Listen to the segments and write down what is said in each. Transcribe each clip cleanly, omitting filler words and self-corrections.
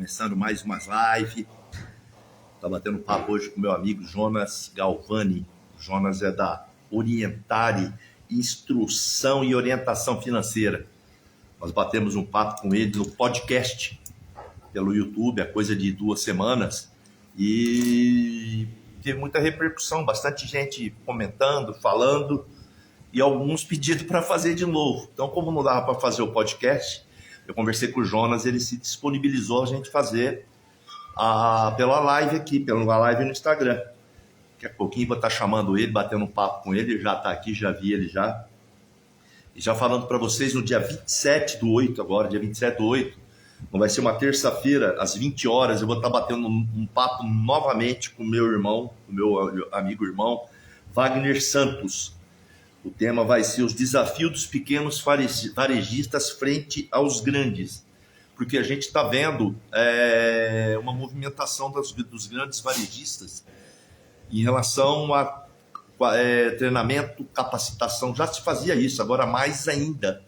Começando mais umas live. Tá batendo papo hoje com meu amigo Jonas Galvani. O Jonas é da Orientare Instrução e Orientação Financeira. Nós batemos um papo com ele no podcast pelo YouTube, há coisa de 2 semanas, e teve muita repercussão, bastante gente comentando, falando, e alguns pedindo para fazer de novo. Então, como não dava para fazer o podcast, eu conversei com o Jonas, ele se disponibilizou a gente fazer pela live aqui, pela live no Instagram. Daqui a pouquinho vou estar chamando ele, batendo um papo com ele, ele já está aqui, já vi ele já. E já falando para vocês, no dia 27/8 agora, dia 27/8, não vai ser uma terça-feira, às 20 horas, eu vou estar batendo um papo novamente com o meu irmão, o meu amigo irmão, Wagner Santos. O tema vai ser os desafios dos pequenos varejistas frente aos grandes. Porque a gente está vendo uma movimentação dos grandes varejistas em relação a treinamento, capacitação. Já se fazia isso, agora mais ainda.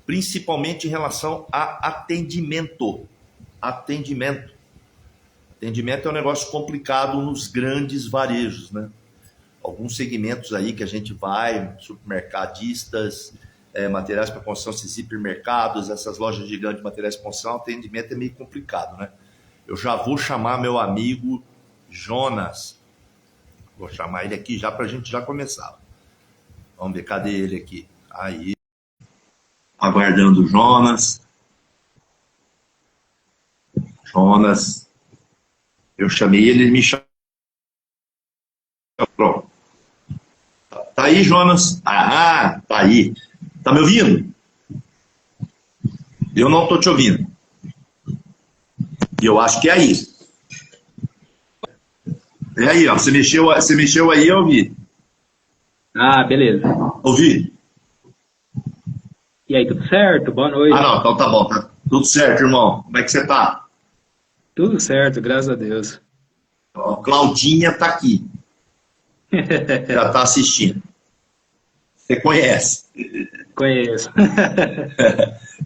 Principalmente em relação a atendimento. Atendimento é um negócio complicado nos grandes varejos, né? Alguns segmentos aí que a gente vai, supermercadistas, materiais para construção, esses hipermercados, essas lojas gigantes de materiais para construção, atendimento é meio complicado, né? Eu já vou chamar meu amigo Jonas. Vou chamar ele aqui já para a gente já começar. Vamos ver, cadê ele aqui? Aí. Aguardando o Jonas. Jonas. Eu chamei ele me chamou. Pronto. Tá aí, Jonas? Ah, tá aí. Tá me ouvindo? Eu não tô te ouvindo. E eu acho que é aí. É aí, ó. Você mexeu aí, eu ouvi. Ah, beleza. Ouvi? E aí, tudo certo? Boa noite. Ah, não, então tá bom. Tá tudo certo, irmão. Como é que você tá? Tudo certo, graças a Deus. Ó, Claudinha tá aqui. Já tá assistindo. Você conhece? Conheço.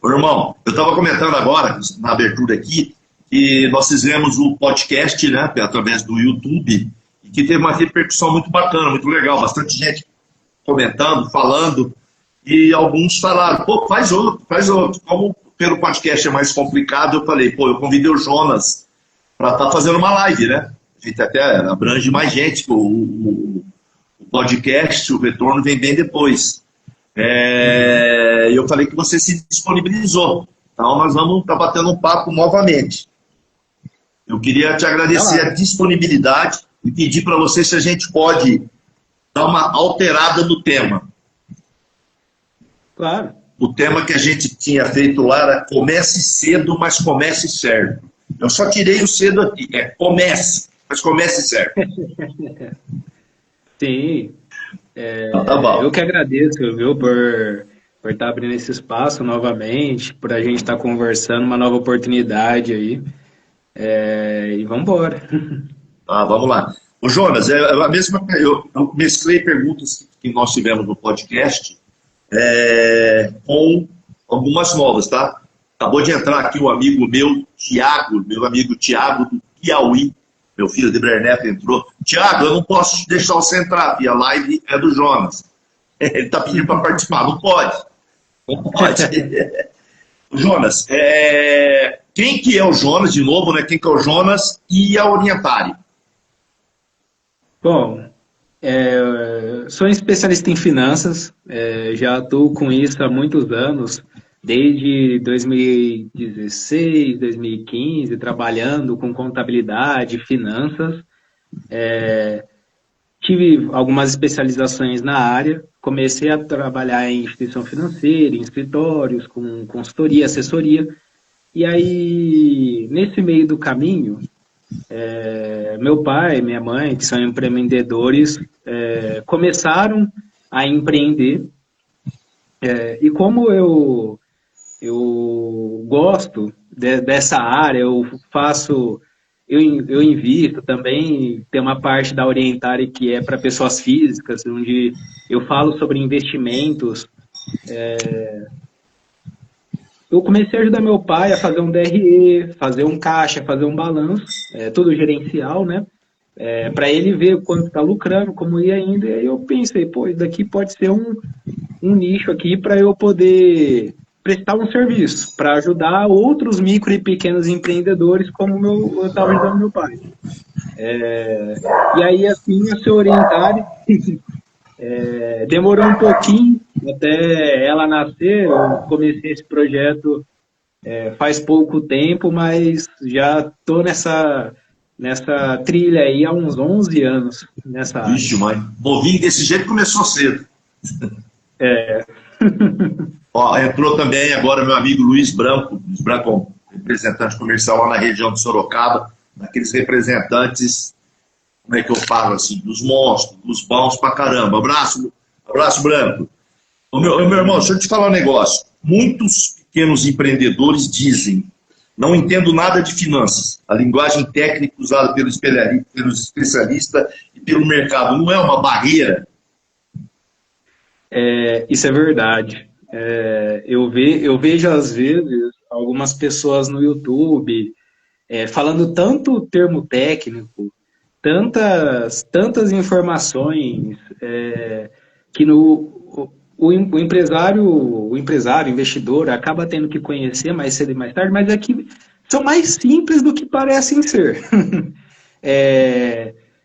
Ô, irmão, eu estava comentando agora, na abertura aqui, que nós fizemos o podcast, né, através do YouTube, e que teve uma repercussão muito bacana, muito legal, bastante gente comentando, falando, e alguns falaram, pô, faz outro. Como pelo podcast é mais complicado, eu falei, pô, eu convidei o Jonas para estar fazendo uma live, né? A gente até abrange mais gente, o podcast, o retorno vem bem depois. Eu falei que você se disponibilizou. Então nós vamos estar batendo um papo novamente. Eu queria te agradecer a disponibilidade e pedir para você se a gente pode dar uma alterada no tema. Claro. O tema que a gente tinha feito lá era comece cedo, mas comece certo. Eu só tirei o cedo aqui. Comece, mas comece certo. Sim. Tá bom. Eu que agradeço, viu, por estar abrindo esse espaço novamente, por a gente estar conversando, uma nova oportunidade aí. E vamos embora. Vamos lá. O Jonas, a mesma, eu mesclei perguntas que nós tivemos no podcast com algumas novas, tá? Acabou de entrar aqui um amigo meu, meu amigo Tiago do Piauí. Meu filho de Berneto entrou. Tiago, eu não posso deixar você entrar, porque a live é do Jonas. Ele está pedindo para participar. Não pode. Não pode. Jonas, quem que é o Jonas, de novo, né? Quem que é o Jonas e a Orientare? Bom, sou especialista em finanças, já atuo com isso há muitos anos, desde 2016, 2015, trabalhando com contabilidade, finanças. Tive algumas especializações na área, comecei a trabalhar em instituição financeira, em escritórios, com consultoria, assessoria. E aí, nesse meio do caminho, meu pai, minha mãe, que são empreendedores, começaram a empreender. E como eu gosto dessa área, eu invisto também, tem uma parte da Orientare que é para pessoas físicas, onde eu falo sobre investimentos. eu comecei a ajudar meu pai a fazer um DRE, fazer um caixa, fazer um balanço, tudo gerencial, né? Para ele ver quanto está lucrando, como ia indo. E aí eu pensei, pô, isso daqui pode ser um nicho aqui para eu poder prestar um serviço, para ajudar outros micro e pequenos empreendedores, como eu estava ajudando meu pai. E aí, assim, a se orientar, demorou um pouquinho até ela nascer. Eu comecei esse projeto faz pouco tempo, mas já estou nessa trilha aí há uns 11 anos, nessa área. Vixe, mãe. Novinho desse jeito começou cedo. Ó, entrou também agora meu amigo Luiz Branco, representante comercial lá na região de Sorocaba, daqueles representantes, como é que eu falo assim, dos monstros, dos bons pra caramba. Abraço, Branco. Meu irmão, deixa eu te falar um negócio. Muitos pequenos empreendedores dizem: não entendo nada de finanças. A linguagem técnica usada pelos especialistas e pelo mercado não é uma barreira? Isso é verdade. Eu vejo, às vezes, algumas pessoas no YouTube falando tanto termo técnico, tantas informações, que o empresário, o investidor, acaba tendo que conhecer mais cedo e mais tarde, mas é que são mais simples do que parecem ser.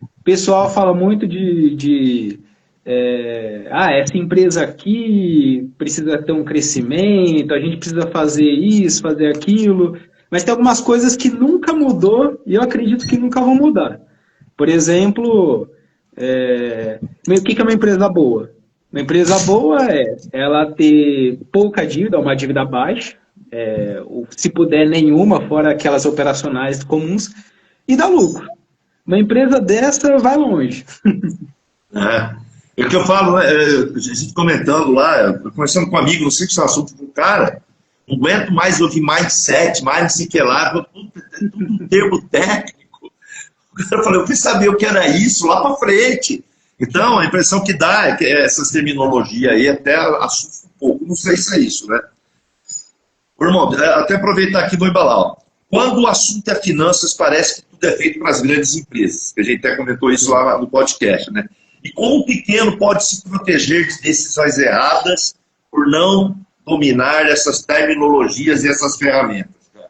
O pessoal fala muito essa empresa aqui precisa ter um crescimento, a gente precisa fazer isso, fazer aquilo, mas tem algumas coisas que nunca mudou e eu acredito que nunca vão mudar. Por exemplo, o que é uma empresa boa? Uma empresa boa é ela ter pouca dívida, uma dívida baixa, se puder nenhuma, fora aquelas operacionais comuns, e dar lucro. Uma empresa dessa vai longe. É o que eu falo, né? A gente comentando lá, conversando com um amigo, não sei se é o assunto do cara, não aguento mais ouvir mindset, mais não sei o que lá, tudo um termo técnico. O cara falou: eu fui saber o que era isso lá para frente. Então, a impressão que dá é que essas terminologias aí até assustam um pouco. Não sei se é isso, né? Irmão, até aproveitar aqui do embalar. Quando o assunto é finanças, parece que tudo é feito para as grandes empresas. A gente até comentou isso lá no podcast, né? E como o pequeno pode se proteger de decisões erradas por não dominar essas terminologias e essas ferramentas? Cara?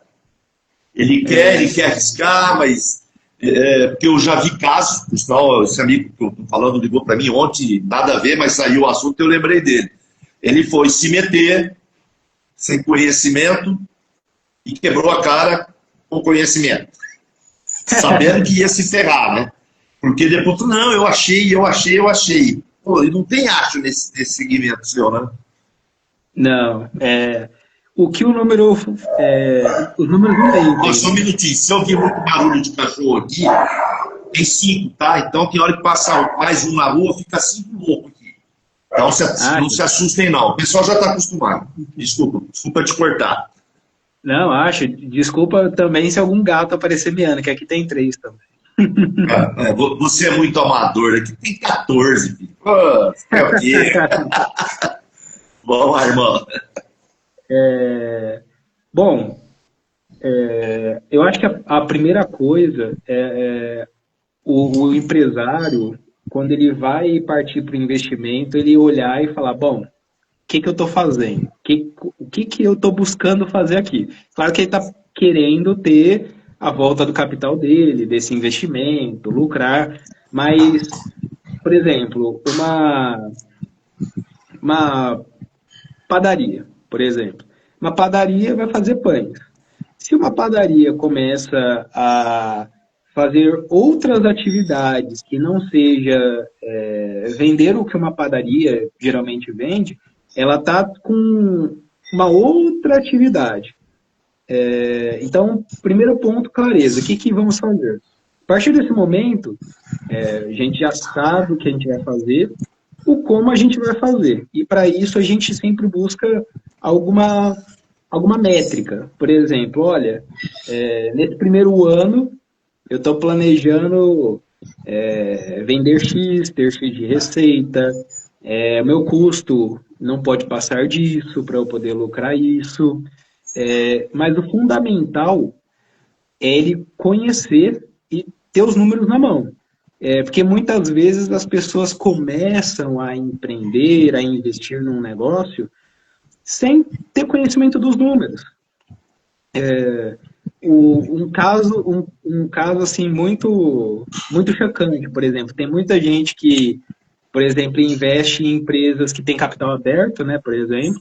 Ele quer arriscar, mas... porque eu já vi casos, por sinal, esse amigo que eu estou falando ligou para mim ontem, nada a ver, mas saiu o assunto e eu lembrei dele. Ele foi se meter sem conhecimento e quebrou a cara com conhecimento, sabendo que ia se ferrar, né? Porque depois, não, eu achei. Pô, e não tem acho nesse segmento seu, né? Não, o que o número... os números não tem. Só um minutinho, se eu ouvir muito barulho de cachorro aqui, tem 5, tá? Então tem hora que passa mais um na rua, fica 5 loucos aqui. Então não se assustem não, o pessoal já está acostumado. Desculpa te cortar. Não, acho. Desculpa também se algum gato aparecer miando, que aqui tem 3 também. Você é muito amador, aqui tem 14, filho. Pô, é o quê? Vamos lá, irmão. Bom, eu acho que a primeira coisa é o empresário, quando ele vai partir para o investimento, ele olhar e falar: bom, o que eu estou fazendo? O que eu estou buscando fazer aqui? Claro que ele está querendo ter a volta do capital dele, desse investimento, lucrar, mas, por exemplo, uma padaria, por exemplo. Uma padaria vai fazer pães. Se uma padaria começa a fazer outras atividades que não seja vender o que uma padaria geralmente vende, ela está com uma outra atividade. Então, primeiro ponto, clareza. O que vamos fazer? A partir desse momento, a gente já sabe o que a gente vai fazer, o como a gente vai fazer. E para isso a gente sempre busca alguma métrica. Por exemplo, olha, nesse primeiro ano eu estou planejando vender X, ter X de receita, meu custo não pode passar disso para eu poder lucrar isso. Mas o fundamental é ele conhecer e ter os números na mão. Porque muitas vezes as pessoas começam a empreender, a investir num negócio, sem ter conhecimento dos números. Um caso assim muito chocante, por exemplo, tem muita gente que, por exemplo, investe em empresas que têm capital aberto, né, por exemplo,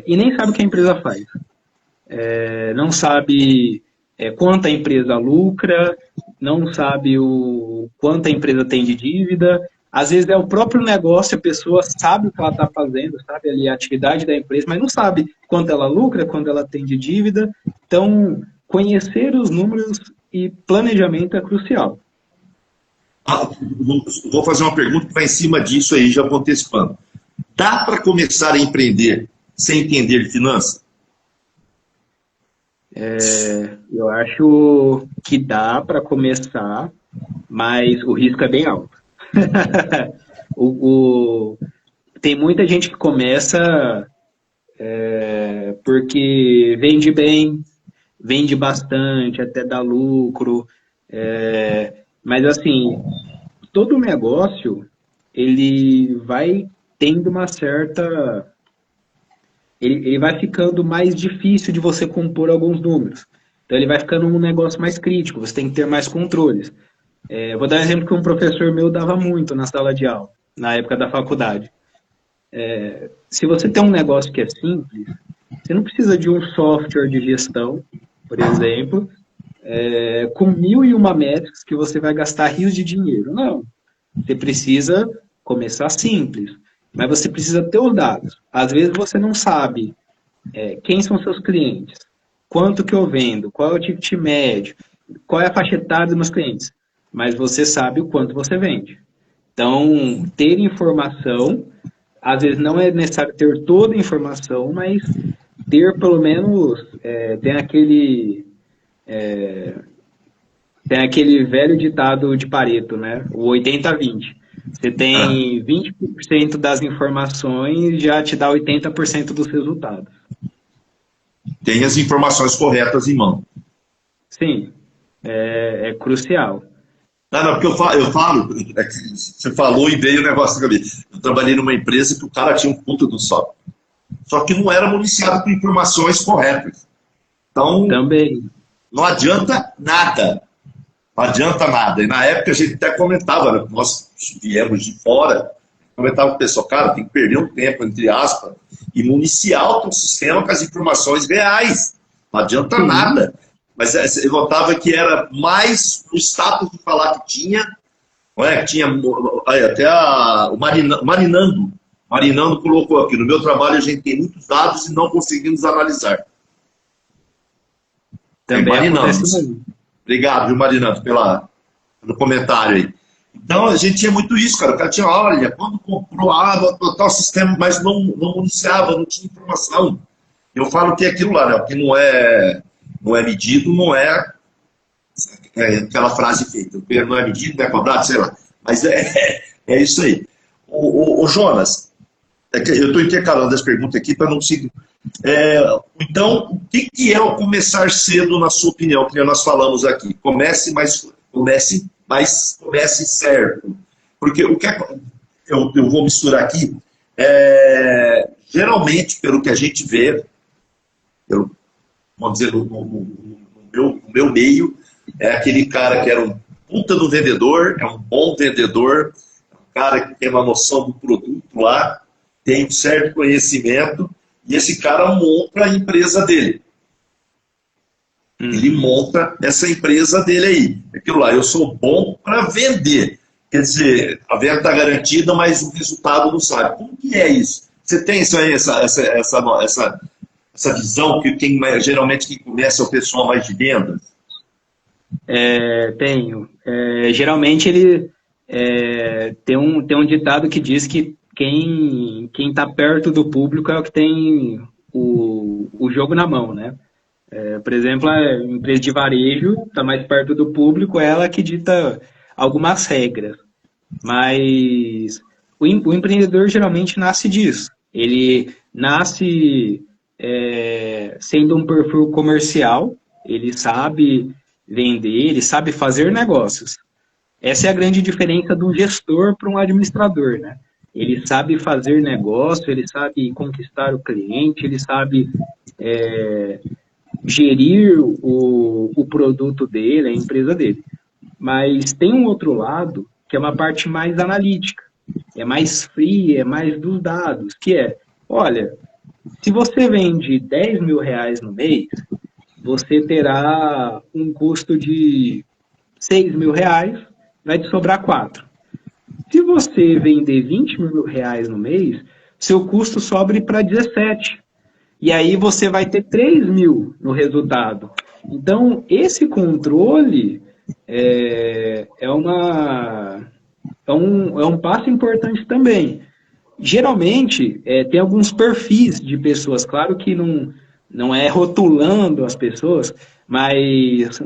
e nem sabe o que a empresa faz. Não sabe quanto a empresa lucra, não sabe o quanto a empresa tem de dívida. Às vezes é o próprio negócio, a pessoa sabe o que ela está fazendo, sabe ali a atividade da empresa, mas não sabe quanto ela lucra, quanto ela tem de dívida. Então, conhecer os números e planejamento é crucial. Vou fazer uma pergunta que vai em cima disso aí, já vou antecipando. Dá para começar a empreender sem entender de finanças? Eu acho que dá para começar, mas o risco é bem alto. Tem muita gente que começa porque vende bem, vende bastante, até dá lucro. Mas assim, todo negócio ele vai tendo uma certa. Ele vai ficando mais difícil de você compor alguns números. Então ele vai ficando um negócio mais crítico, você tem que ter mais controles. Vou dar um exemplo que um professor meu dava muito na sala de aula, na época da faculdade. Se você tem um negócio que é simples, você não precisa de um software de gestão, por exemplo, com 1001 métricas que você vai gastar rios de dinheiro. Não. Você precisa começar simples, mas você precisa ter os dados. Às vezes você não sabe quem são seus clientes, quanto que eu vendo, qual é o ticket médio, qual é a faixa etária dos meus clientes, mas você sabe o quanto você vende. Então, ter informação, às vezes não é necessário ter toda a informação, mas ter pelo menos, tem aquele velho ditado de Pareto, né? O 80-20. Você tem 20% das informações, já te dá 80% dos resultados. Tem as informações corretas em mão. Sim, é crucial. Não, porque eu falo, você falou e veio o negócio na cabeça. Eu trabalhei numa empresa que o cara tinha um puta do software. Só que não era municiado com informações corretas. Então, também não adianta nada. Não adianta nada. E na época a gente até comentava, né? Nós viemos de fora, comentava com o pessoal, cara, tem que perder um tempo, entre aspas, e municiar o teu sistema com as informações reais. Não adianta nada. Mas eu notava que era mais o status de falar que tinha, não é? Tinha até o Marinando. Marinando colocou aqui, no meu trabalho a gente tem muitos dados e não conseguimos analisar. também acontece muito. Obrigado, viu, Marinando, pelo comentário aí. Então, a gente tinha muito isso, cara. O cara tinha, olha, quando comprou vou botar o sistema, mas não municiava, não tinha informação. Eu falo que é aquilo lá, né? O que não é medido, não é aquela frase feita. O que não é medido, não é cobrado, sei lá. Mas é isso aí. O Jonas, eu estou intercalando as perguntas aqui para não seguir. Então, o que é o começar cedo, na sua opinião, que nós falamos aqui? Comece certo. Porque o que eu vou misturar aqui, geralmente, pelo que a gente vê, vamos dizer, no meu meio, é aquele cara que era um puta do vendedor, é um bom vendedor, é um cara que tem uma noção do produto lá, tem um certo conhecimento, e esse cara monta a empresa dele. Ele monta essa empresa dele aí. Aquilo lá, eu sou bom para vender. Quer dizer, a venda está garantida, mas o resultado não sabe. Como que é isso? Você tem isso aí, essa visão que geralmente quem começa é o pessoal mais de vendas? Tenho. Geralmente ele tem um ditado que diz que quem está perto do público é o que tem o jogo na mão, né? Por exemplo, a empresa de varejo está mais perto do público, é ela que dita algumas regras. Mas o empreendedor geralmente nasce disso. Ele nasce sendo um perfil comercial, ele sabe vender, ele sabe fazer negócios. Essa é a grande diferença do gestor para um administrador, né? Ele sabe fazer negócio, ele sabe conquistar o cliente, ele sabe gerir o produto dele, a empresa dele. Mas tem um outro lado, que é uma parte mais analítica, é mais fria, é mais dos dados, que é, olha, se você vende 10 mil reais no mês, você terá um custo de 6 mil reais, vai te sobrar 4. Se você vender 20 mil reais no mês, seu custo sobe para 17. E aí você vai ter 3 mil no resultado. Então, esse controle é um passo importante também. Geralmente, tem alguns perfis de pessoas, claro que não é rotulando as pessoas, mas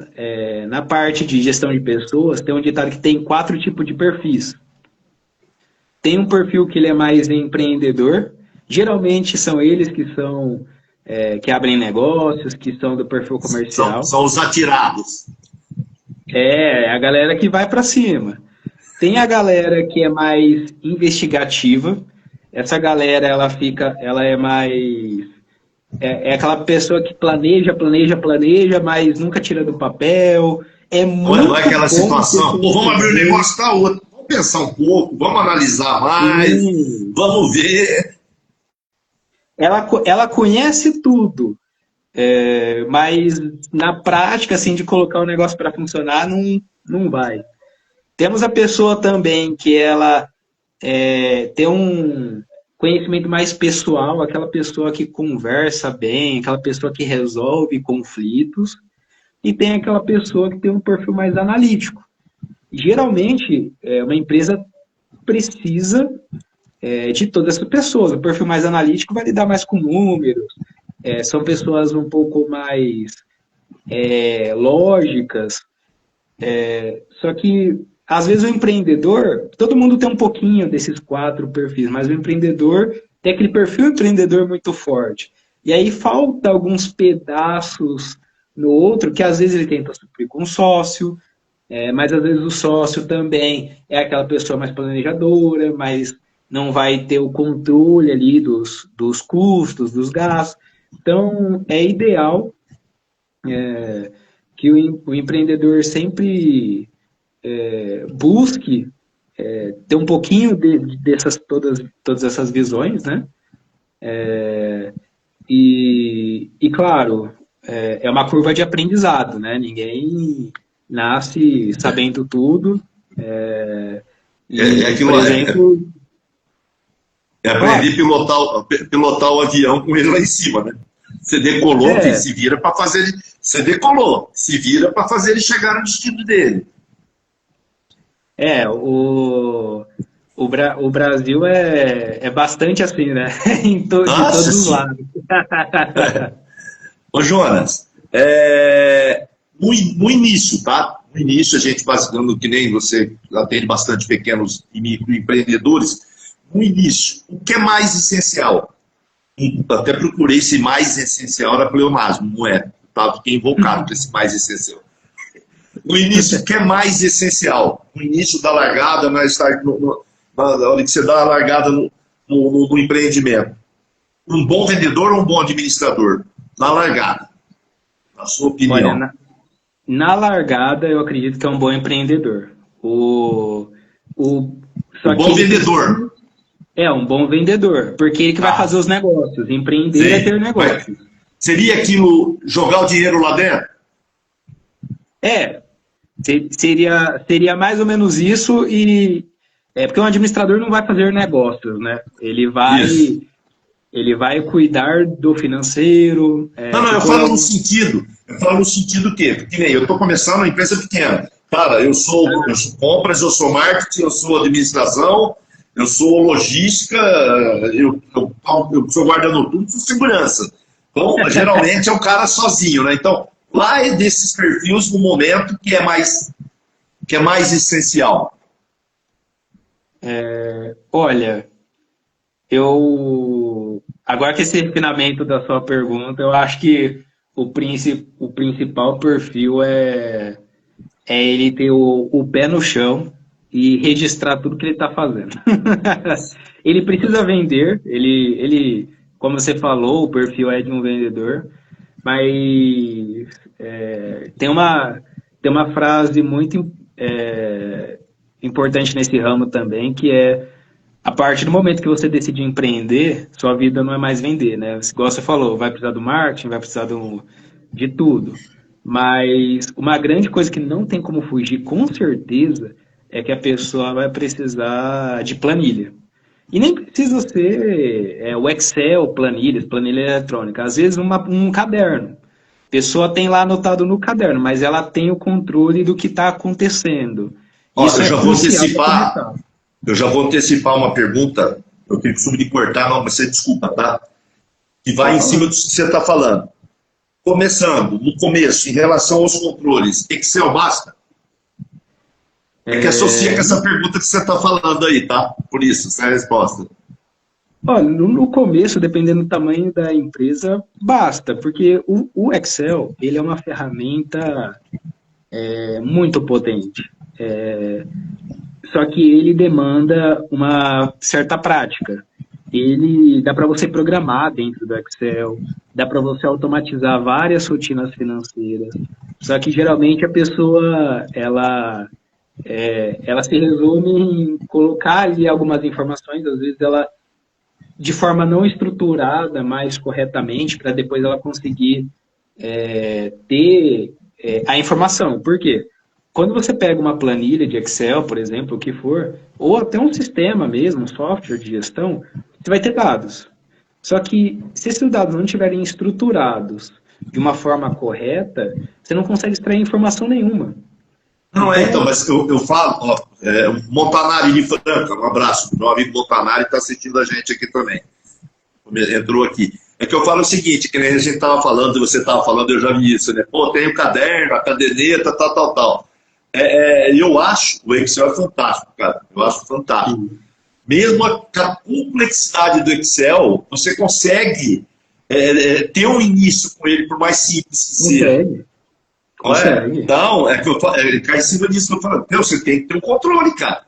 na parte de gestão de pessoas, tem um ditado que tem 4 tipos de perfis. Tem um perfil que ele é mais empreendedor, geralmente são eles que são que abrem negócios, que são do perfil comercial. São os atirados. A galera que vai para cima. Tem a galera que é mais investigativa. Essa galera, ela é mais... É aquela pessoa que planeja, mas nunca tira do papel. Não é aquela situação, pô, vamos abrir um negócio para outro. Vamos pensar um pouco, vamos analisar mais, vamos ver. Ela conhece tudo, mas na prática, assim, de colocar o negócio para funcionar, não vai. Temos a pessoa também que ela tem um conhecimento mais pessoal, aquela pessoa que conversa bem, aquela pessoa que resolve conflitos, e tem aquela pessoa que tem um perfil mais analítico. Geralmente, uma empresa precisa de todas essas pessoas. O perfil mais analítico vai lidar mais com números, são pessoas um pouco mais lógicas, só que às vezes o empreendedor, todo mundo tem um pouquinho desses 4 perfis, mas o empreendedor tem aquele perfil empreendedor muito forte. E aí falta alguns pedaços no outro, que às vezes ele tenta suprir com um sócio, mas às vezes o sócio também é aquela pessoa mais planejadora, mas não vai ter o controle ali dos custos, dos gastos. Então, é ideal que o empreendedor sempre busque ter um pouquinho dessas todas essas visões, né? E claro, é uma curva de aprendizado, né? Ninguém nasce sabendo tudo. Aquilo, por exemplo, aprender a pilotar o avião com ele lá em cima, né? Você decolou, se vira para fazer ele. Você decolou, se vira para fazer ele chegar no destino dele. O Brasil é bastante assim, né? De todos os lados. Ô, Jonas, no início, tá? No início, a gente basicamente, que nem você atende bastante pequenos e microempreendedores, no início, o que é mais essencial? Até procurei esse mais essencial, era pleonasmo, não é? Fiquei invocado com esse mais essencial. No início, o que é mais essencial? No início da largada, na hora que você dá a largada no empreendimento. Um bom vendedor ou um bom administrador? Na largada. Na sua opinião. Olha, na largada, eu acredito que é um bom empreendedor. Bom vendedor. Um bom vendedor, porque ele que vai fazer os negócios. Empreender é ter negócio. Seria aquilo jogar o dinheiro lá dentro? Seria mais ou menos isso, porque um administrador não vai fazer negócios, né? Ele vai cuidar do financeiro. Eu falo no sentido que nem eu estou começando uma empresa pequena. Cara, eu sou compras, eu sou marketing, eu sou administração, eu sou logística, eu sou guarda noturno, sou segurança. Então, geralmente é um cara sozinho, né? Então, lá é desses perfis no momento que é mais essencial. Olha, Agora que esse refinamento da sua pergunta, eu acho que o principal perfil é ele ter o pé no chão e registrar tudo que ele está fazendo. Ele precisa vender, como você falou, o perfil é de um vendedor, mas tem uma frase muito importante nesse ramo também, que é: a partir do momento que você decide empreender, sua vida não é mais vender, né? Igual você falou, vai precisar do marketing, vai precisar de tudo. Mas uma grande coisa que não tem como fugir, com certeza, é que a pessoa vai precisar de planilha. E nem precisa ser o Excel, planilha eletrônica. Às vezes um caderno. A pessoa tem lá anotado no caderno, mas ela tem o controle do que está acontecendo. Isso eu já vou antecipar uma pergunta, eu tenho costume de cortar, não, mas você desculpa, tá? Que vai em cima do que você está falando. Começando, no começo, em relação aos controles, Excel basta? É que associa com essa pergunta que você está falando aí, tá? Por isso, essa é a resposta. Olha, no começo, dependendo do tamanho da empresa, basta, porque o Excel, ele é uma ferramenta muito potente. Só que ele demanda uma certa prática. Ele dá para você programar dentro do Excel, dá para você automatizar várias rotinas financeiras. Só que geralmente a pessoa ela se resume em colocar ali algumas informações, às vezes ela de forma não estruturada, mas corretamente, para depois ela conseguir ter a informação. Por quê? Quando você pega uma planilha de Excel, por exemplo, o que for, ou até um sistema mesmo, um software de gestão, você vai ter dados. Só que se esses dados não estiverem estruturados de uma forma correta, você não consegue extrair informação nenhuma. Não, então, mas eu falo, Montanari de Franca, um abraço, meu amigo Montanari está assistindo a gente aqui também. Entrou aqui. É que eu falo o seguinte, que nem a gente estava falando, você estava falando, eu já vi isso, né? Pô, tem o caderno, a caderneta, tal. Eu acho, o Excel é fantástico, cara. Eu acho fantástico. Mesmo a complexidade do Excel, você consegue ter um início com ele, por mais simples que seja. Consegue. Então, cai em cima disso que eu falo. Você tem que ter um controle, cara.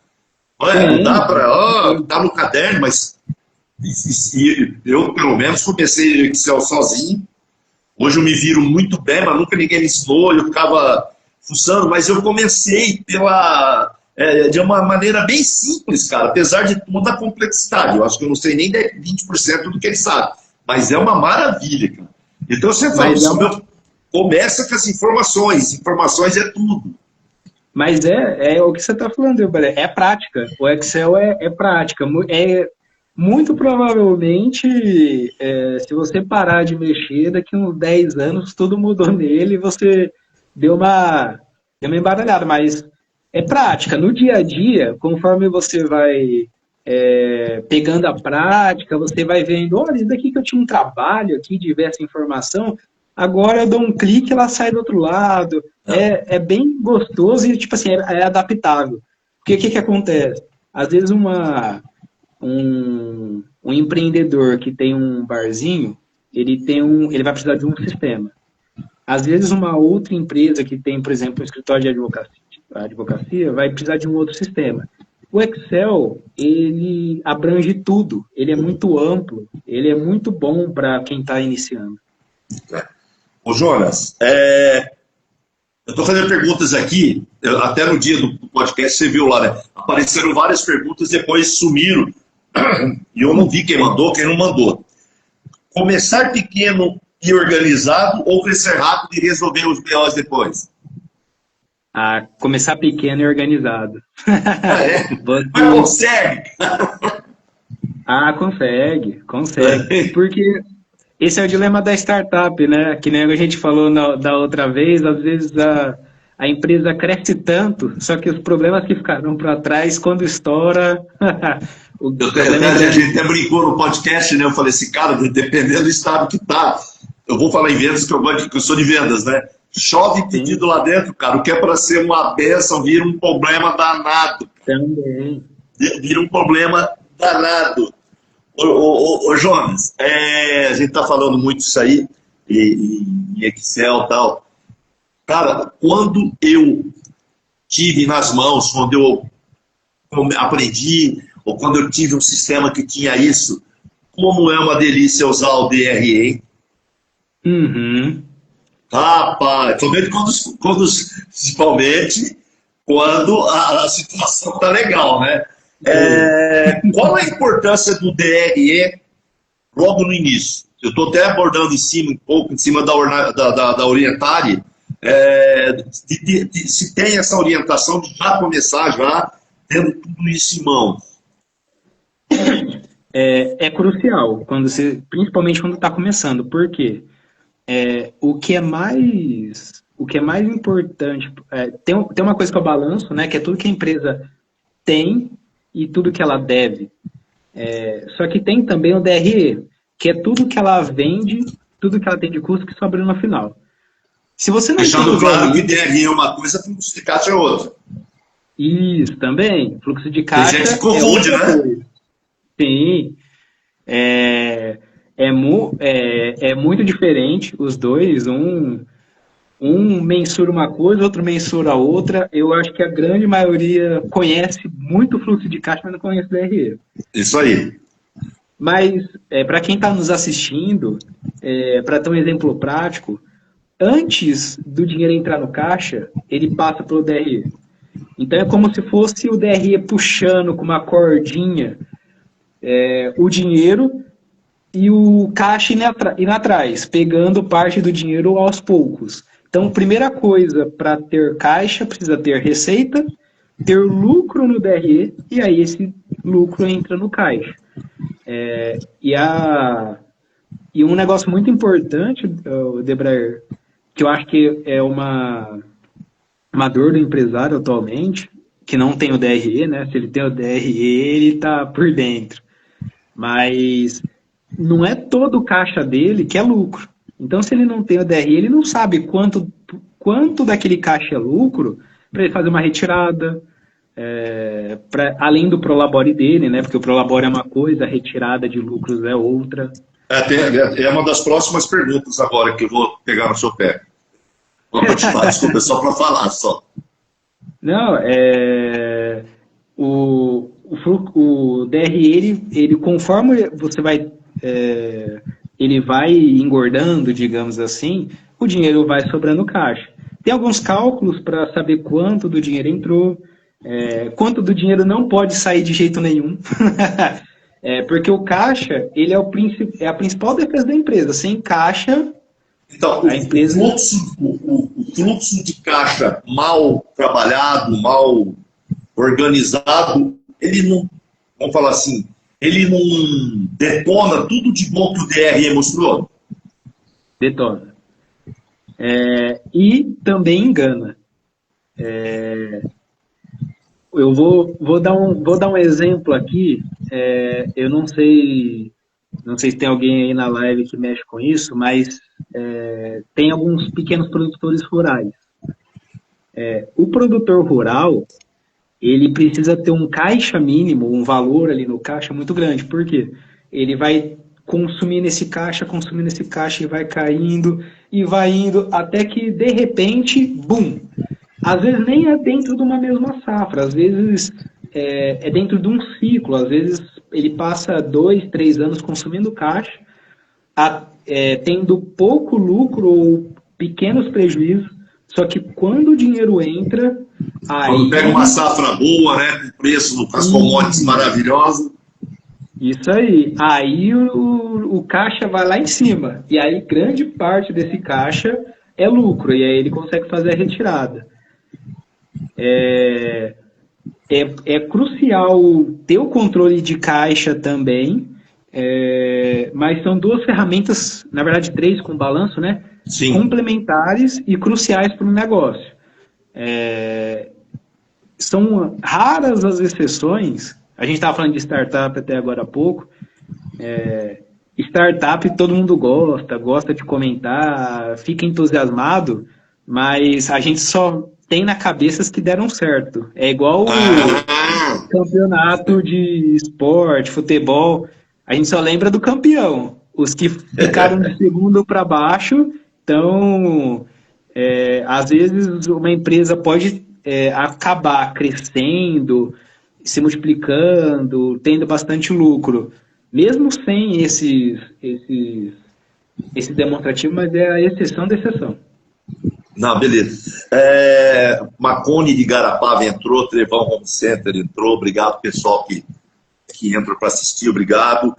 Não dá para. Tá no caderno, mas eu, pelo menos, comecei o Excel sozinho. Hoje eu me viro muito bem, mas nunca ninguém me ensinou. Eu ficava fuçando, mas eu comecei de uma maneira bem simples, cara, apesar de toda a complexidade. Eu acho que eu não sei nem 20% do que ele sabe, mas é uma maravilha, cara. Então você fala, começa com as informações é tudo. Mas é o que você está falando, é prática. O Excel é prática. Muito provavelmente, se você parar de mexer, daqui a uns 10 anos, tudo mudou nele e você deu uma embaralhada, mas é prática. No dia a dia, conforme você vai pegando a prática, você vai vendo, olha, isso daqui que eu tinha um trabalho aqui de ver essa informação, agora eu dou um clique e ela sai do outro lado. É bem gostoso e, tipo assim, é adaptável. Porque o que acontece? Às vezes um empreendedor que tem um barzinho, ele vai precisar de um sistema. Às vezes uma outra empresa que tem, por exemplo, um escritório de advocacia vai precisar de um outro sistema. O Excel, ele abrange tudo, ele é muito amplo, ele é muito bom para quem está iniciando. Ô Jonas, eu estou fazendo perguntas aqui, até no dia do podcast você viu lá, né? Apareceram várias perguntas, depois sumiram, e eu não vi quem mandou, quem não mandou. Começar pequeno e organizado ou crescer rápido e resolver os BOs depois? Começar pequeno e organizado. Mas consegue? Consegue. Porque esse é o dilema da startup, né? Que nem a gente falou da outra vez, às vezes a empresa cresce tanto, só que os problemas que ficaram para trás, quando estoura... A gente até brincou no podcast, né? Eu falei assim, cara, dependendo do estado que tá, eu vou falar em vendas, que eu sou de vendas, né? Chove pedido lá dentro, cara, o que é para ser uma bênção vira um problema danado. Também. Vira um problema danado. Ô, Jonas, a gente está falando muito isso aí, em Excel e tal. Cara, quando eu tive nas mãos, quando eu aprendi, ou quando eu tive um sistema que tinha isso, como é uma delícia usar o DRE, hein? Uhum. Rapaz, principalmente quando a situação tá legal, né? Qual a importância do DRE logo no início? Eu estou até abordando um pouco em cima da Orientare, se tem essa orientação de já começar já tendo tudo isso em mãos. É crucial, principalmente quando está começando. Por quê? O que é mais importante, tem uma coisa que eu balanço, né, que é tudo que a empresa tem e tudo que ela deve. Só que tem também o DRE, que é tudo que ela vende, tudo que ela tem de custo que sobra no final. Se você não Deixando claro que DRE é uma coisa, fluxo de caixa é outra. Isso, também. Fluxo de caixa. Tem gente que confunde, né? Coisa. Sim. É muito diferente os dois. Um mensura uma coisa, outro mensura outra. Eu acho que a grande maioria conhece muito o fluxo de caixa, mas não conhece o DRE. Isso aí. Mas, para quem está nos assistindo, para ter um exemplo prático, antes do dinheiro entrar no caixa, ele passa pelo DRE. Então é como se fosse o DRE puxando com uma cordinha o dinheiro e o caixa indo atrás, pegando parte do dinheiro aos poucos. Então, primeira coisa, para ter caixa, precisa ter receita, ter lucro no DRE, e aí esse lucro entra no caixa. E um negócio muito importante, Debraer, que eu acho que é uma dor do empresário atualmente, que não tem o DRE, né? Se ele tem o DRE, ele está por dentro. Mas não é todo o caixa dele que é lucro. Então, se ele não tem o DRE, ele não sabe quanto daquele caixa é lucro para ele fazer uma retirada, além do Prolabore dele, né? Porque o Prolabore é uma coisa, a retirada de lucros é outra. É uma das próximas perguntas agora que eu vou pegar no seu pé. Vou continuar, desculpa, só para falar só. Não, o DRE, ele conforme você vai, ele vai engordando, digamos assim, o dinheiro vai sobrando caixa. Tem alguns cálculos para saber quanto do dinheiro entrou, quanto do dinheiro não pode sair de jeito nenhum. Porque o caixa, ele é a principal defesa da empresa. Sem caixa, então, o fluxo de caixa mal trabalhado, mal organizado, ele não, vamos falar assim, ele não detona tudo de bom que o DRE mostrou? Detona. E também engana. Eu vou dar um exemplo aqui. Eu não sei se tem alguém aí na live que mexe com isso, mas tem alguns pequenos produtores rurais. O produtor rural, ele precisa ter um caixa mínimo, um valor ali no caixa muito grande. Por quê? Ele vai consumindo esse caixa e vai caindo e vai indo até que, de repente, bum! Às vezes nem é dentro de uma mesma safra, às vezes é dentro de um ciclo, às vezes ele passa 2, 3 anos consumindo caixa, tendo pouco lucro ou pequenos prejuízos, só que quando o dinheiro entra... Quando pega uma safra boa, né, com preço das commodities maravilhoso. Isso aí. Aí o caixa vai lá em cima. E aí grande parte desse caixa é lucro. E aí ele consegue fazer a retirada. É crucial ter o controle de caixa também. Mas são duas ferramentas, na verdade 3 com balanço, né? Sim. Complementares e cruciais para o negócio. São raras as exceções. A gente estava falando de startup até agora há pouco. Startup todo mundo gosta de comentar, fica entusiasmado, mas a gente só tem na cabeça as que deram certo. É igual o campeonato de esporte, futebol. A gente só lembra do campeão. Os que ficaram de segundo para baixo, então, às vezes uma empresa pode acabar crescendo, se multiplicando, tendo bastante lucro, mesmo sem esse demonstrativo, mas é a exceção da exceção. Não, beleza. Marconi de Garapava entrou, Trevão Home Center entrou, obrigado pessoal que entra para assistir, obrigado.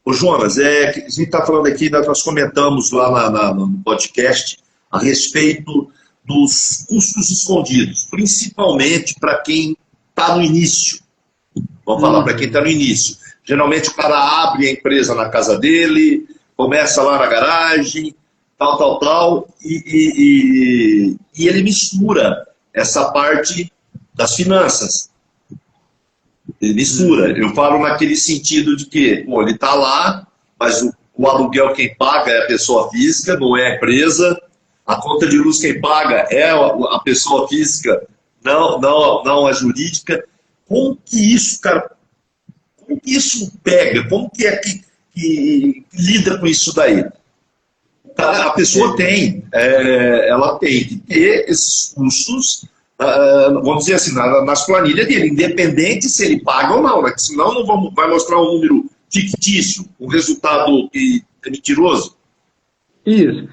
Ô Jonas, a gente está falando aqui, nós comentamos lá no podcast a respeito dos custos escondidos, principalmente para quem está no início. Vamos falar para quem está no início. Geralmente o cara abre a empresa na casa dele, começa lá na garagem, tal, e ele mistura essa parte das finanças. Ele mistura. Eu falo naquele sentido de que, pô, ele está lá, mas o aluguel quem paga é a pessoa física, não é a empresa. A conta de luz quem paga é a pessoa física, não a jurídica. Como que isso, cara, como que isso pega? Como que é que lida com isso daí? A pessoa ela tem que ter esses custos, vamos dizer assim, nas planilhas dele, independente se ele paga ou não, né? Senão não vai mostrar um número fictício, um resultado que é mentiroso. Isso.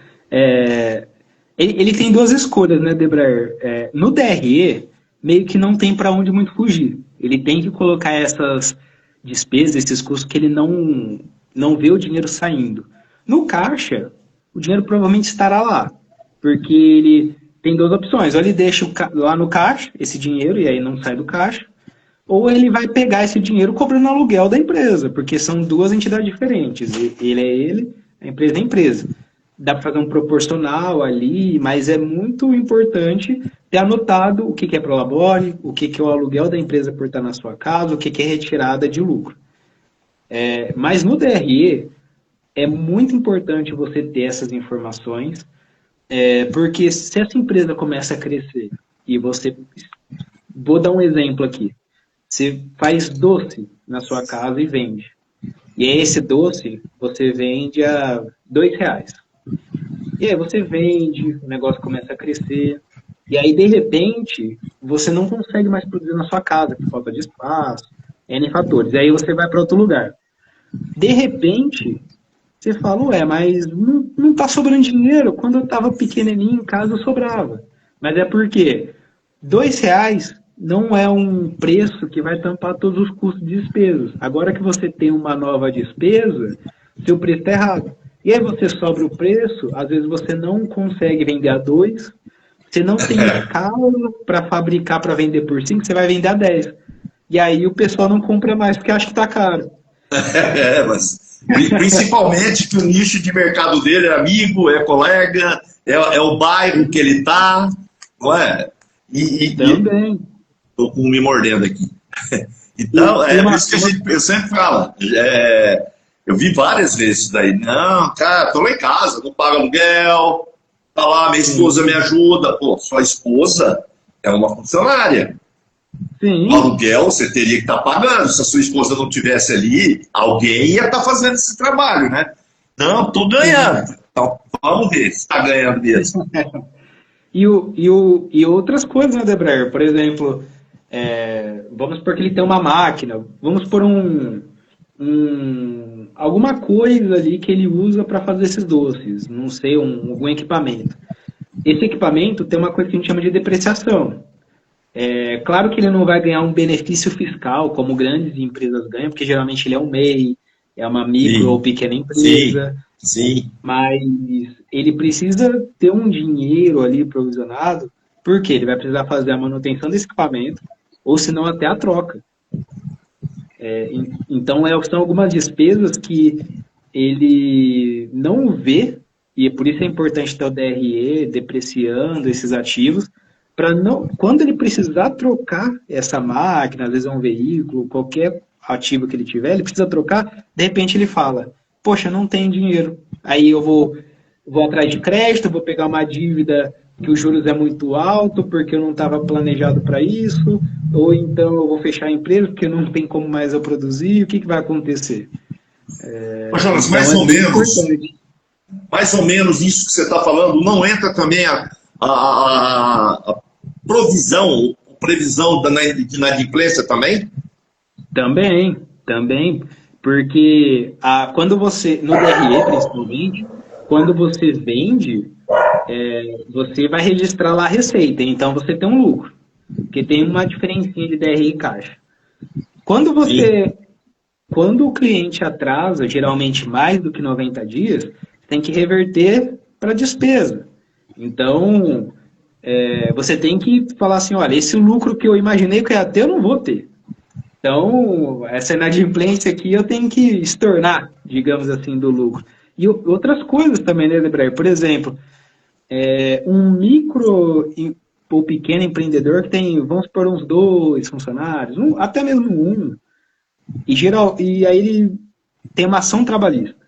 Ele tem duas escolhas, né, Debraer? No DRE, meio que não tem para onde muito fugir. Ele tem que colocar essas despesas, esses custos que ele não vê o dinheiro saindo. No caixa, o dinheiro provavelmente estará lá, porque ele tem duas opções. Ou ele deixa lá no caixa esse dinheiro e aí não sai do caixa, ou ele vai pegar esse dinheiro cobrando aluguel da empresa, porque são duas entidades diferentes. Ele é ele, a empresa é a empresa. Dá para fazer um proporcional ali, mas é muito importante ter anotado o que é prolabore, o que é o aluguel da empresa por estar na sua casa, o que é retirada de lucro. Mas no DRE, é muito importante você ter essas informações, porque se essa empresa começa a crescer, e você... Vou dar um exemplo aqui. Você faz doce na sua casa e vende. E esse doce, você vende a R$2. E aí você vende, o negócio começa a crescer, e aí, de repente, você não consegue mais produzir na sua casa, por falta de espaço, N fatores. E aí você vai para outro lugar. De repente, você fala, mas não tá sobrando dinheiro. Quando eu estava pequenininho em casa, sobrava. Mas é porque R$2 não é um preço que vai tampar todos os custos de despesas. Agora que você tem uma nova despesa, seu preço está errado. E aí você sobra o preço, às vezes você não consegue vender a 2, você não tem escala para fabricar para vender por 5, você vai vender a 10. E aí o pessoal não compra mais porque acha que está caro. Mas principalmente que o nicho de mercado dele é amigo, é colega, é o bairro que ele está, não é? Também. Estou com me mordendo aqui. Então, por isso que eu sempre falo. Eu vi várias vezes isso daí. Não, cara, tô lá em casa, não pago aluguel, tá lá, minha esposa me ajuda. Pô, sua esposa é uma funcionária. Sim. O aluguel você teria que estar pagando. Se a sua esposa não estivesse ali, alguém ia estar fazendo esse trabalho, né? Não, tô ganhando. Então, vamos ver se está ganhando mesmo. E outras coisas, né, Debraer? Por exemplo, vamos supor que ele tem uma máquina, vamos por alguma coisa ali que ele usa para fazer esses doces, não sei, algum equipamento. Esse equipamento tem uma coisa que a gente chama de depreciação. Claro que ele não vai ganhar um benefício fiscal, como grandes empresas ganham, porque geralmente ele é um MEI, é uma micro ou pequena empresa. Sim. Mas ele precisa ter um dinheiro ali provisionado, porque ele vai precisar fazer a manutenção desse equipamento, ou senão até a troca. Então, são algumas despesas que ele não vê, e por isso é importante ter o DRE depreciando esses ativos, para quando ele precisar trocar essa máquina, às vezes é um veículo, qualquer ativo que ele tiver, ele precisa trocar, de repente ele fala, poxa, não tem dinheiro. Aí eu vou atrás de crédito, vou pegar uma dívida que os juros é muito alto porque eu não estava planejado para isso, ou então eu vou fechar a empresa porque não tem como mais eu produzir, o que vai acontecer? Mas, Jonas, Então, mais ou menos isso que você está falando, não entra também a previsão de inadimplência também? Também, porque quando você, no DRE principalmente, quando você vende, você vai registrar lá a receita, então você tem um lucro, porque tem uma diferencinha de DRE e caixa. Quando o cliente atrasa, geralmente mais do que 90 dias, tem que reverter para despesa. Então, você tem que falar assim, olha, esse lucro que eu imaginei que eu ia ter, eu não vou ter. Então, essa inadimplência aqui eu tenho que estornar, digamos assim, do lucro. E outras coisas também, né, Debrair? Por exemplo, um micro ou pequeno empreendedor que tem, vamos supor, uns 2 funcionários, até mesmo um, e aí ele tem uma ação trabalhista.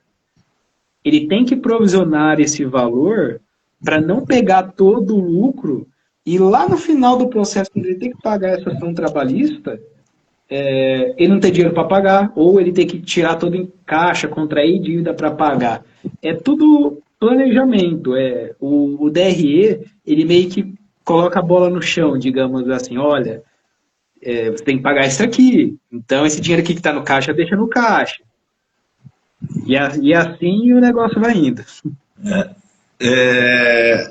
Ele tem que provisionar esse valor para não pegar todo o lucro e lá no final do processo, quando ele tem que pagar essa ação trabalhista, ele não tem dinheiro para pagar, ou ele tem que tirar todo em caixa, contrair dívida para pagar. É tudo planejamento. O DRE, ele meio que coloca a bola no chão, digamos assim, olha, você tem que pagar isso aqui, então esse dinheiro aqui que está no caixa, deixa no caixa. E assim o negócio vai indo.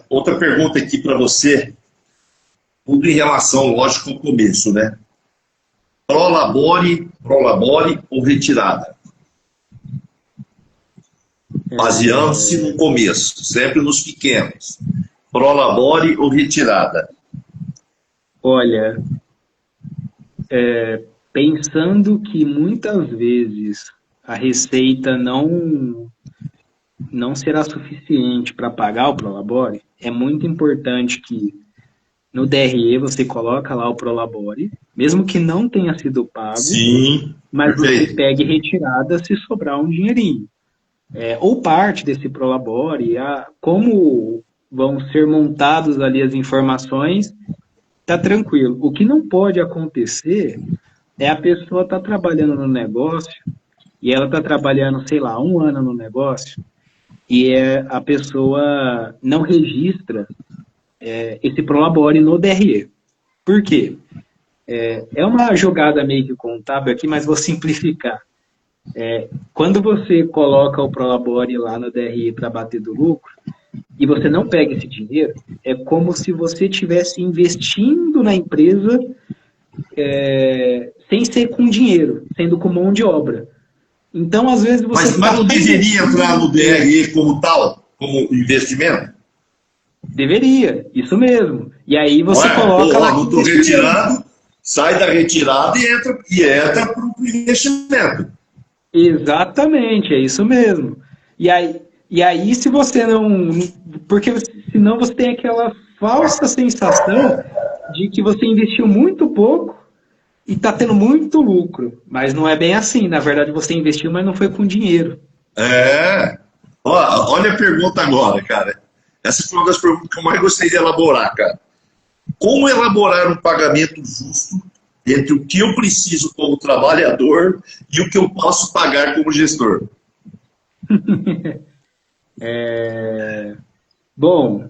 Outra pergunta aqui para você, tudo em relação, lógico, ao começo, né? Prolabore ou retirada? Baseando-se no começo, sempre nos pequenos. Prolabore ou retirada? Olha, pensando que muitas vezes a receita não será suficiente para pagar o Prolabore, é muito importante que no DRE você coloca lá o Prolabore, mesmo que não tenha sido pago, sim, mas perfeito. você pegue retirada se sobrar um dinheirinho. Ou parte desse Prolabore, como vão ser montados ali as informações, tá tranquilo. O que não pode acontecer é a pessoa estar trabalhando no negócio e ela está trabalhando, sei lá, 1 ano no negócio e a pessoa não registra esse Prolabore no DRE. Por quê? É uma jogada meio que contábil aqui, mas vou simplificar. Quando você coloca o Prolabore lá no DRE para bater do lucro e você não pega esse dinheiro, é como se você estivesse investindo na empresa sem ser com dinheiro, sendo com mão de obra. Então, às vezes, você... Mas não deveria entrar no DRE como tal, como investimento? Deveria, isso mesmo. E aí você coloca lá... Não estou retirando, sai da retirada e entra para o investimento. Exatamente, é isso mesmo. E aí, se você não... Porque senão você tem aquela falsa sensação de que você investiu muito pouco e está tendo muito lucro. Mas não é bem assim. Na verdade, você investiu, mas não foi com dinheiro. Olha a pergunta agora, cara. Essa foi uma das perguntas que eu mais gostei de elaborar, cara. Como elaborar um pagamento justo entre o que eu preciso como trabalhador e o que eu posso pagar como gestor? Bom,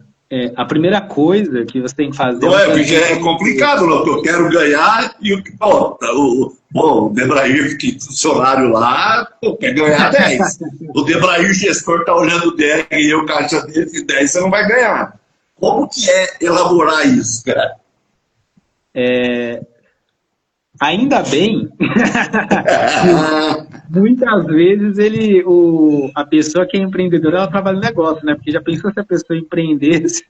a primeira coisa que você tem que fazer... Não porque é complicado, não, porque eu quero ganhar e o Debrair, que é funcionário lá, quer ganhar 10. O Debrair gestor está olhando 10 e eu caixa dele 10, você não vai ganhar. Como que é elaborar isso, cara? Ainda bem, muitas vezes a pessoa que é empreendedora, ela trabalha no negócio, né? Porque já pensou se a pessoa empreendesse,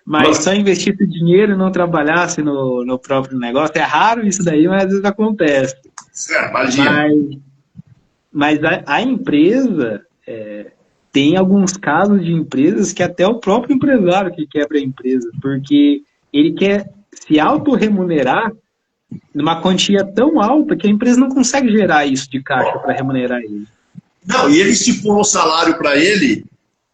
mas só investisse dinheiro e não trabalhasse no próprio negócio? É raro isso daí, mas às vezes acontece. Imagina. Mas a empresa, tem alguns casos de empresas que até o próprio empresário que quebra a empresa, porque ele quer se autorremunerar numa quantia tão alta que a empresa não consegue gerar isso de caixa para remunerar ele. Não, e ele estipula um salário para ele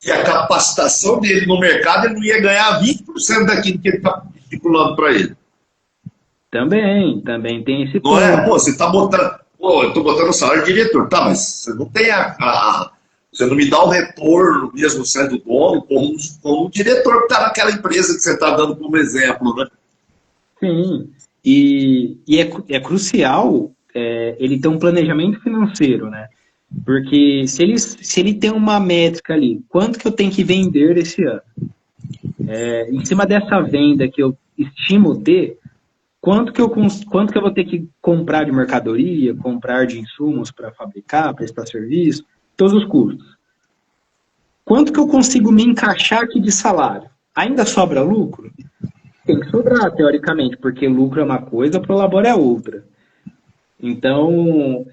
que a capacitação dele no mercado ele não ia ganhar 20% daquilo que ele está estipulando para ele. Também tem esse Não ponto. é? Pô, você está botando. Pô, eu estou botando o salário de diretor, tá, mas você não tem você não me dá o retorno, mesmo sendo dono, como o diretor que está naquela empresa que você está dando como exemplo, né? Sim, e é crucial ele ter um planejamento financeiro, né? Porque se ele tem uma métrica ali, quanto que eu tenho que vender esse ano? Em cima dessa venda que eu estimo ter, quanto que eu vou ter que comprar de mercadoria, comprar de insumos para fabricar, prestar serviço, todos os custos. Quanto que eu consigo me encaixar aqui de salário? Ainda sobra lucro? Tem que sobrar, teoricamente, porque lucro é uma coisa, prolabore é outra. Então,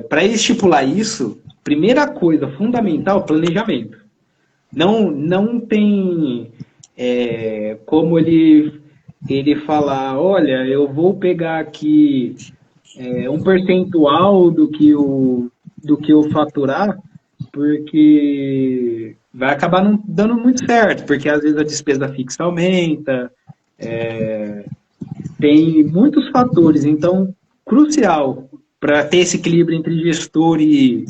para estipular isso, primeira coisa fundamental, planejamento. Não tem como ele falar, olha, eu vou pegar aqui um percentual do que eu faturar, porque vai acabar não dando muito certo, porque às vezes a despesa fixa aumenta, tem muitos fatores, então, crucial para ter esse equilíbrio entre gestor e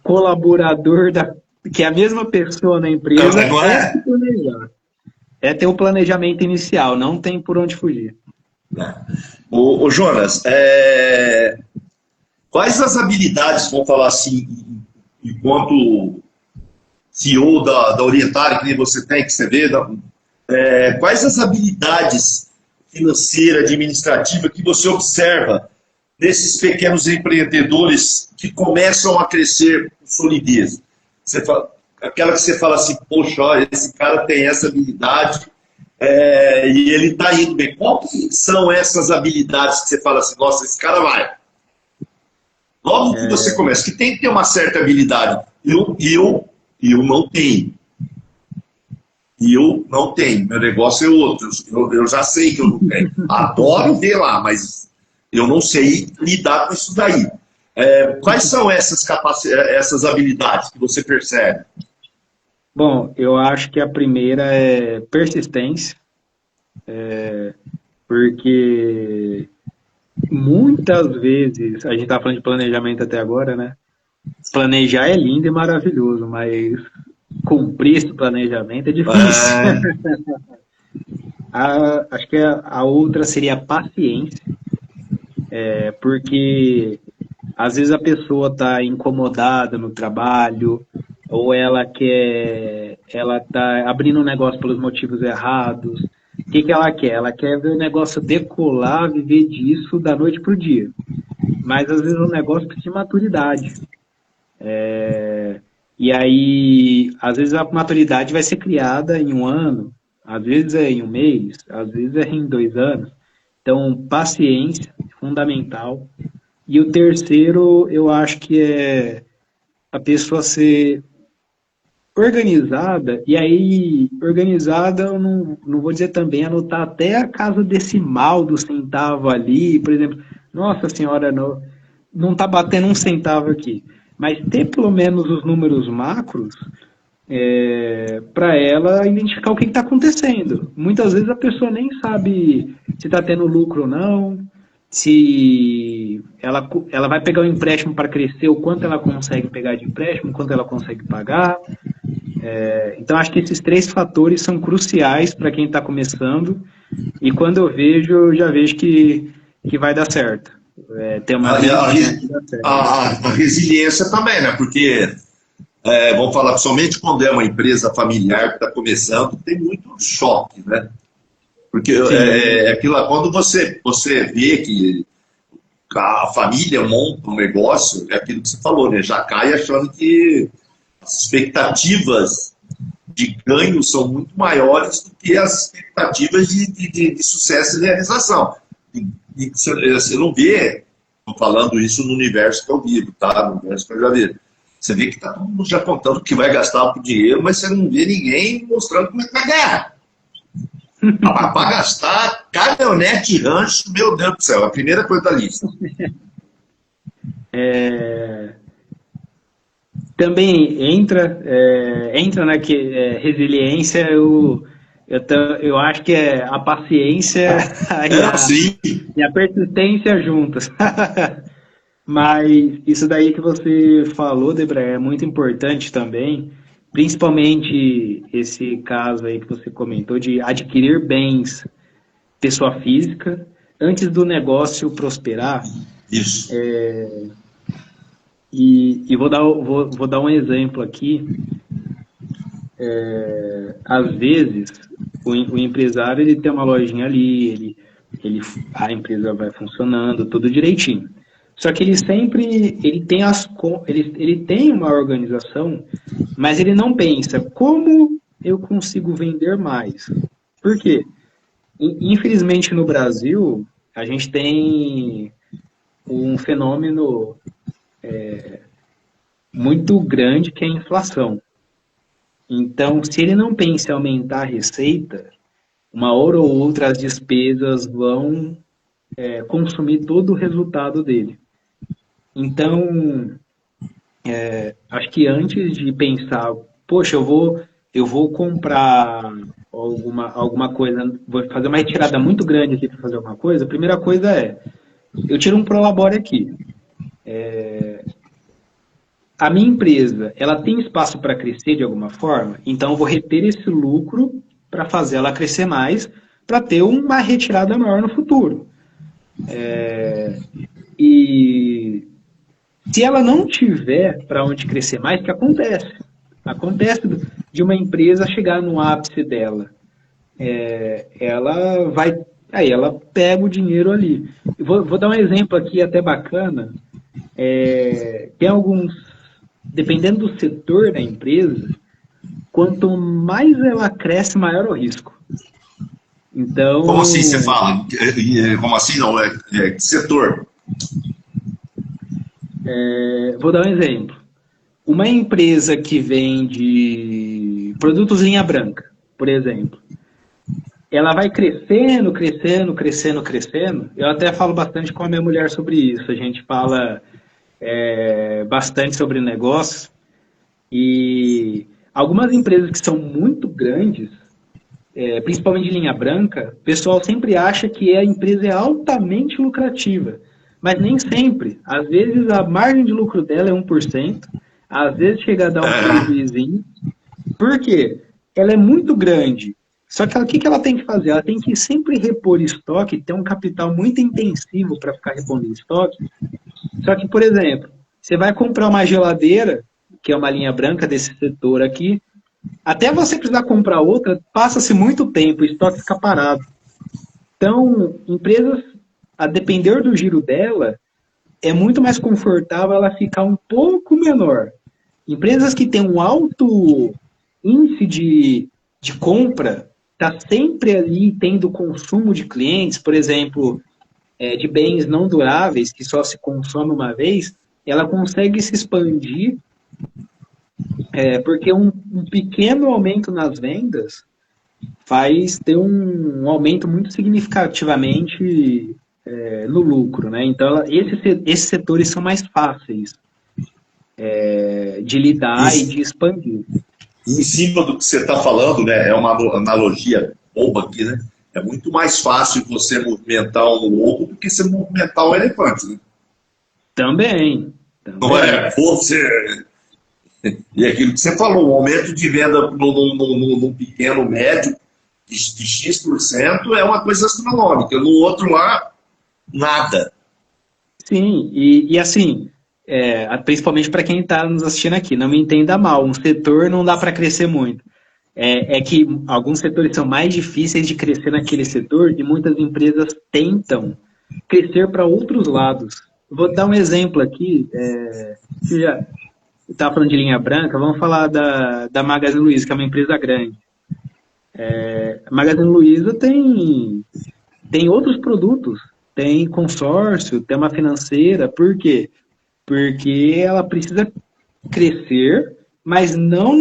colaborador, que é a mesma pessoa na empresa, se planejar. É ter o planejamento inicial, não tem por onde fugir. Ô Jonas, quais as habilidades, vamos falar assim, enquanto CEO da Orientária, que você tem, que você vê, quais as habilidades financeira, administrativa, que você observa desses pequenos empreendedores que começam a crescer com solidez? Aquela que você fala assim, poxa, olha, esse cara tem essa habilidade e ele está indo bem. Quais são essas habilidades que você fala assim, nossa, esse cara vai? Logo que você começa, que tem que ter uma certa habilidade. Eu não tenho. Eu não tenho, meu negócio é outro. Eu já sei que eu não tenho. Adoro ver lá, mas eu não sei lidar com isso daí. Quais são essas habilidades que você percebe? Bom, eu acho que a primeira é persistência, porque muitas vezes, a gente está falando de planejamento até agora, né? Planejar é lindo e maravilhoso, mas cumprir esse planejamento é difícil. Acho que a outra seria a paciência, porque às vezes a pessoa está incomodada no trabalho, ou ela está abrindo um negócio pelos motivos errados. O que ela quer? Ela quer ver o negócio decolar, viver disso da noite para o dia. Mas às vezes o negócio precisa de maturidade. E aí, às vezes a maturidade vai ser criada em um ano, às vezes é em um mês, às vezes é em 2 anos. Então, paciência, fundamental. E o terceiro, eu acho que é a pessoa ser organizada, e aí, organizada, eu não vou dizer também, anotar até a casa decimal do centavo ali, por exemplo, nossa senhora, não está batendo um centavo aqui. Mas ter pelo menos os números macros para ela identificar o que está acontecendo. Muitas vezes a pessoa nem sabe se está tendo lucro ou não, se ela vai pegar um empréstimo para crescer, o quanto ela consegue pegar de empréstimo, o quanto ela consegue pagar. Então, acho que esses 3 fatores são cruciais para quem está começando, e quando eu já vejo que vai dar certo. Tem uma a resiliência também, né? Porque, vamos falar, principalmente quando é uma empresa familiar que está começando, tem muito choque, né? Porque aquilo, quando você vê que a família monta um negócio, é aquilo que você falou, né? Já cai achando que as expectativas de ganho são muito maiores do que as expectativas de sucesso e realização. E você não vê, estou falando isso no universo que eu vivo, tá? No universo que eu já vi. Você vê que está todo mundo já contando que vai gastar o dinheiro, mas você não vê ninguém mostrando como é que vai ganhar. Para gastar caminhonete e rancho, meu Deus do céu, a primeira coisa da lista. também entra na resiliência, eu acho que é a paciência Sim. e a persistência juntas. Mas isso daí que você falou, Debra, é muito importante também, principalmente esse caso aí que você comentou de adquirir bens pessoa física antes do negócio prosperar. Isso. E vou dar um exemplo aqui. Às vezes, o empresário ele tem uma lojinha ali, a empresa vai funcionando, tudo direitinho. Só que ele tem ele tem uma organização, mas ele não pensa como eu consigo vender mais. Por quê? Infelizmente no Brasil, a gente tem um fenômeno muito grande que é a inflação. Então, se ele não pensa em aumentar a receita, uma hora ou outra as despesas vão consumir todo o resultado dele. Então, acho que antes de pensar, poxa, eu vou comprar alguma coisa, vou fazer uma retirada muito grande aqui para fazer alguma coisa, a primeira coisa eu tiro um prolabore aqui. A minha empresa, ela tem espaço para crescer de alguma forma, então eu vou reter esse lucro para fazer ela crescer mais, para ter uma retirada maior no futuro. E se ela não tiver para onde crescer mais, o que acontece? Acontece de uma empresa chegar no ápice dela. Ela pega o dinheiro ali. Vou dar um exemplo aqui até bacana. Tem alguns, dependendo do setor da empresa, quanto mais ela cresce, maior o risco. Então, como assim você fala? Como assim não? Que setor? Vou dar um exemplo. Uma empresa que vende produtos linha branca, por exemplo, ela vai crescendo, crescendo, crescendo, crescendo. Eu até falo bastante com a minha mulher sobre isso. A gente fala bastante sobre negócios. E algumas empresas que são muito grandes, principalmente de linha branca, o pessoal sempre acha que a empresa é altamente lucrativa. Mas nem sempre. Às vezes a margem de lucro dela é 1%, às vezes chega a dar um prejuízo. Por quê? Ela é muito grande. Só que o que ela tem que fazer? Ela tem que sempre repor estoque, ter um capital muito intensivo para ficar repondo estoque. Só que, por exemplo, você vai comprar uma geladeira, que é uma linha branca desse setor aqui, até você precisar comprar outra, passa-se muito tempo, o estoque fica parado. Então, empresas, a depender do giro dela, é muito mais confortável ela ficar um pouco menor. Empresas que têm um alto índice de compra, está sempre ali tendo consumo de clientes, por exemplo, de bens não duráveis, que só se consome uma vez, ela consegue se expandir, porque um pequeno aumento nas vendas faz ter um aumento muito significativamente no lucro, né? Então, esses setores são mais fáceis de lidar e de expandir. Em cima do que você está falando, né? É uma analogia boba aqui, né? É muito mais fácil você movimentar um lobo do que você movimentar um elefante, né? Também. Não é? Você... E aquilo que você falou, um aumento de venda num pequeno, médio, de X% é uma coisa astronômica. No outro lá, nada. Sim, e assim, principalmente para quem está nos assistindo aqui, não me entenda mal, um setor não dá para crescer muito. É que alguns setores são mais difíceis de crescer naquele setor e muitas empresas tentam crescer para outros lados. Vou dar um exemplo aqui. Você já estava falando de linha branca, vamos falar da Magazine Luiza, que é uma empresa grande. A Magazine Luiza tem outros produtos, tem consórcio, tem uma financeira. Por quê? Porque ela precisa crescer, mas não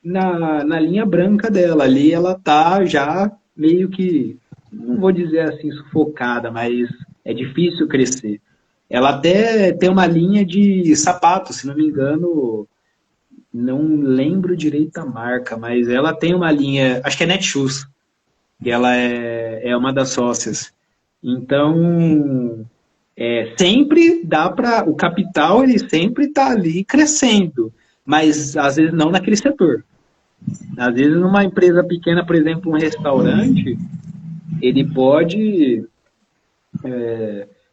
na linha branca dela. Ali ela está já meio que, não vou dizer assim, sufocada, mas é difícil crescer. Ela até tem uma linha de sapatos, se não me engano, não lembro direito a marca, mas ela tem uma linha, acho que é Netshoes, e ela é uma das sócias. Então, sempre dá para... O capital, ele sempre está ali crescendo, mas às vezes não naquele setor. Às vezes numa empresa pequena, por exemplo, um restaurante, ele pode...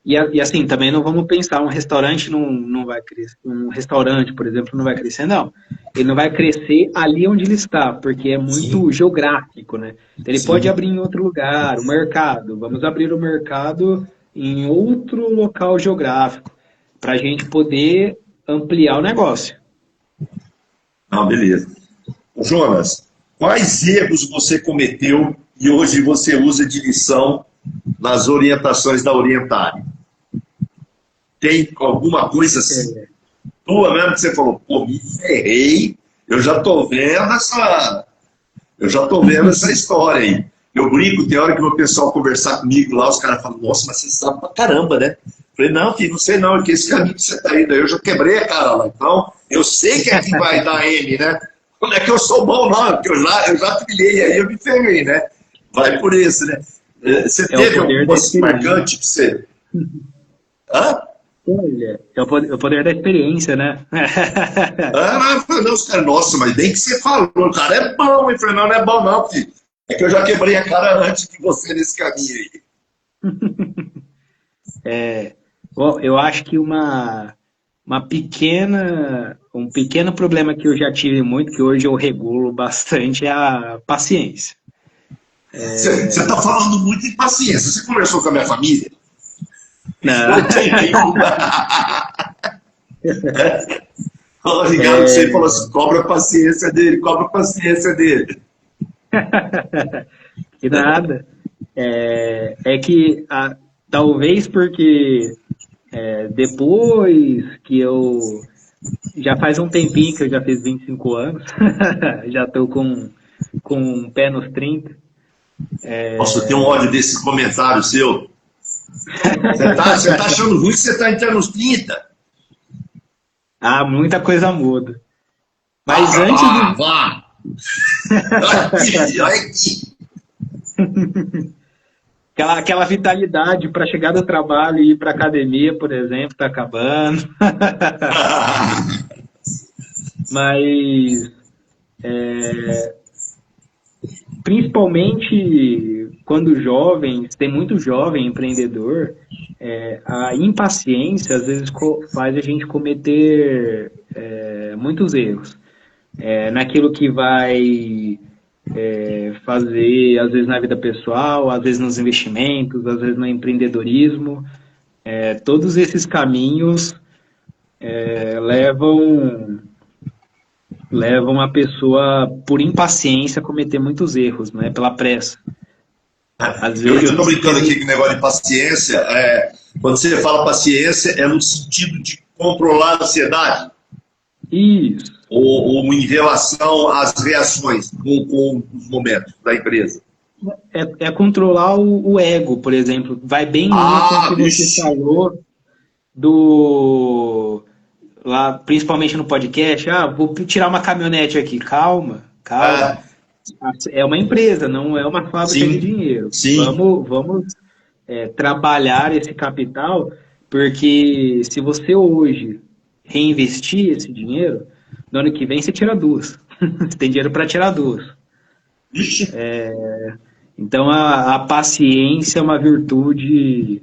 E assim, também não vamos pensar, um restaurante não vai crescer, um restaurante, por exemplo, não vai crescer, não. Ele não vai crescer ali onde ele está, porque é muito Sim. geográfico, né? Então ele pode Sim. abrir em outro lugar, o mercado. Vamos abrir o mercado em outro local geográfico, para a gente poder ampliar o negócio. Ah, beleza. Ô, Jonas, quais erros você cometeu e hoje você usa de lição nas orientações da Orientare? Tem alguma coisa assim, tua mesmo que você falou, pô, me ferrei, eu já tô vendo essa história aí. Eu brinco, tem hora que o pessoal conversar comigo lá, os caras falam, nossa, mas você sabe pra caramba, né? Eu falei, não, filho, não sei não, é que esse caminho que você tá indo aí, eu já quebrei a cara lá, então eu sei que é que vai dar M, né? Não é que eu sou bom, não, porque eu já trilhei aí, eu me ferrei, né? Vai por isso, né? Você teve alguma marcante que você... Hã? Olha, é o poder da experiência, né? Não, os caras, nossa, mas bem que você falou, o cara é bom, hein? Falei, não é bom não, filho. É que eu já quebrei a cara antes de você nesse caminho aí. Bom, eu acho que um pequeno problema que eu já tive muito, que hoje eu regulo bastante, é a paciência. Você está falando muito em paciência. Você conversou com a minha família? Não. Ligado, você falou assim, cobra a paciência dele. Que nada. É que talvez porque depois que eu... Já faz um tempinho que eu já fiz 25 anos, já estou com um pé nos 30. Nossa, eu tenho um ódio desse comentário seu. Você tá achando ruim que você está entrando nos 30? Muita coisa muda. Mas antes do... Vá! Olha aqui. Aquela vitalidade para chegar do trabalho e ir para academia, por exemplo, está acabando. Mas principalmente quando jovens, tem muito jovem empreendedor, a impaciência às vezes faz a gente cometer muitos erros. Naquilo que vai fazer, às vezes na vida pessoal, às vezes nos investimentos, às vezes no empreendedorismo. Todos esses caminhos levam a pessoa, por impaciência, a cometer muitos erros, né? Pela pressa. Às vezes, eu estou brincando aqui com o negócio de paciência. Quando você fala paciência, é no sentido de controlar a ansiedade? Isso. Ou em relação às reações com os momentos da empresa? É controlar o ego, por exemplo. Vai bem no que você falou lá, principalmente no podcast. Vou tirar uma caminhonete aqui. Calma. É uma empresa, não é uma fábrica de dinheiro. Sim. Vamos trabalhar esse capital, porque se você hoje reinvestir esse dinheiro, no ano que vem você tira duas. Você tem dinheiro para tirar duas. Então a paciência é uma virtude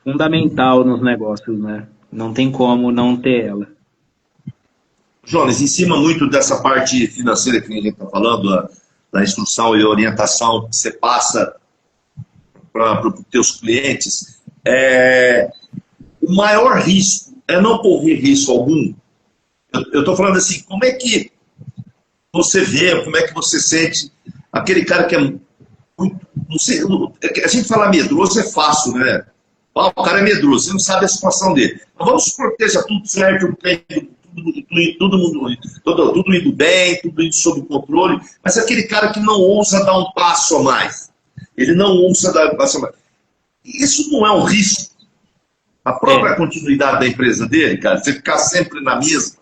fundamental nos negócios, né? Não tem como não ter ela. Jonas, em cima muito dessa parte financeira que a gente está falando, da instrução e orientação que você passa para os teus clientes, o maior risco é não correr risco algum. Eu estou falando assim, como é que você vê, como é que você sente aquele cara que é muito, não sei, a gente falar medroso é fácil, né? O cara é medroso, você não sabe a situação dele. Então vamos supor que esteja tudo certo, tudo indo bem, tudo indo sob controle, mas aquele cara que não ousa dar um passo a mais, ele não ousa dar um passo a mais. Isso não é um risco? A própria continuidade da empresa dele, cara, você ficar sempre na mesma.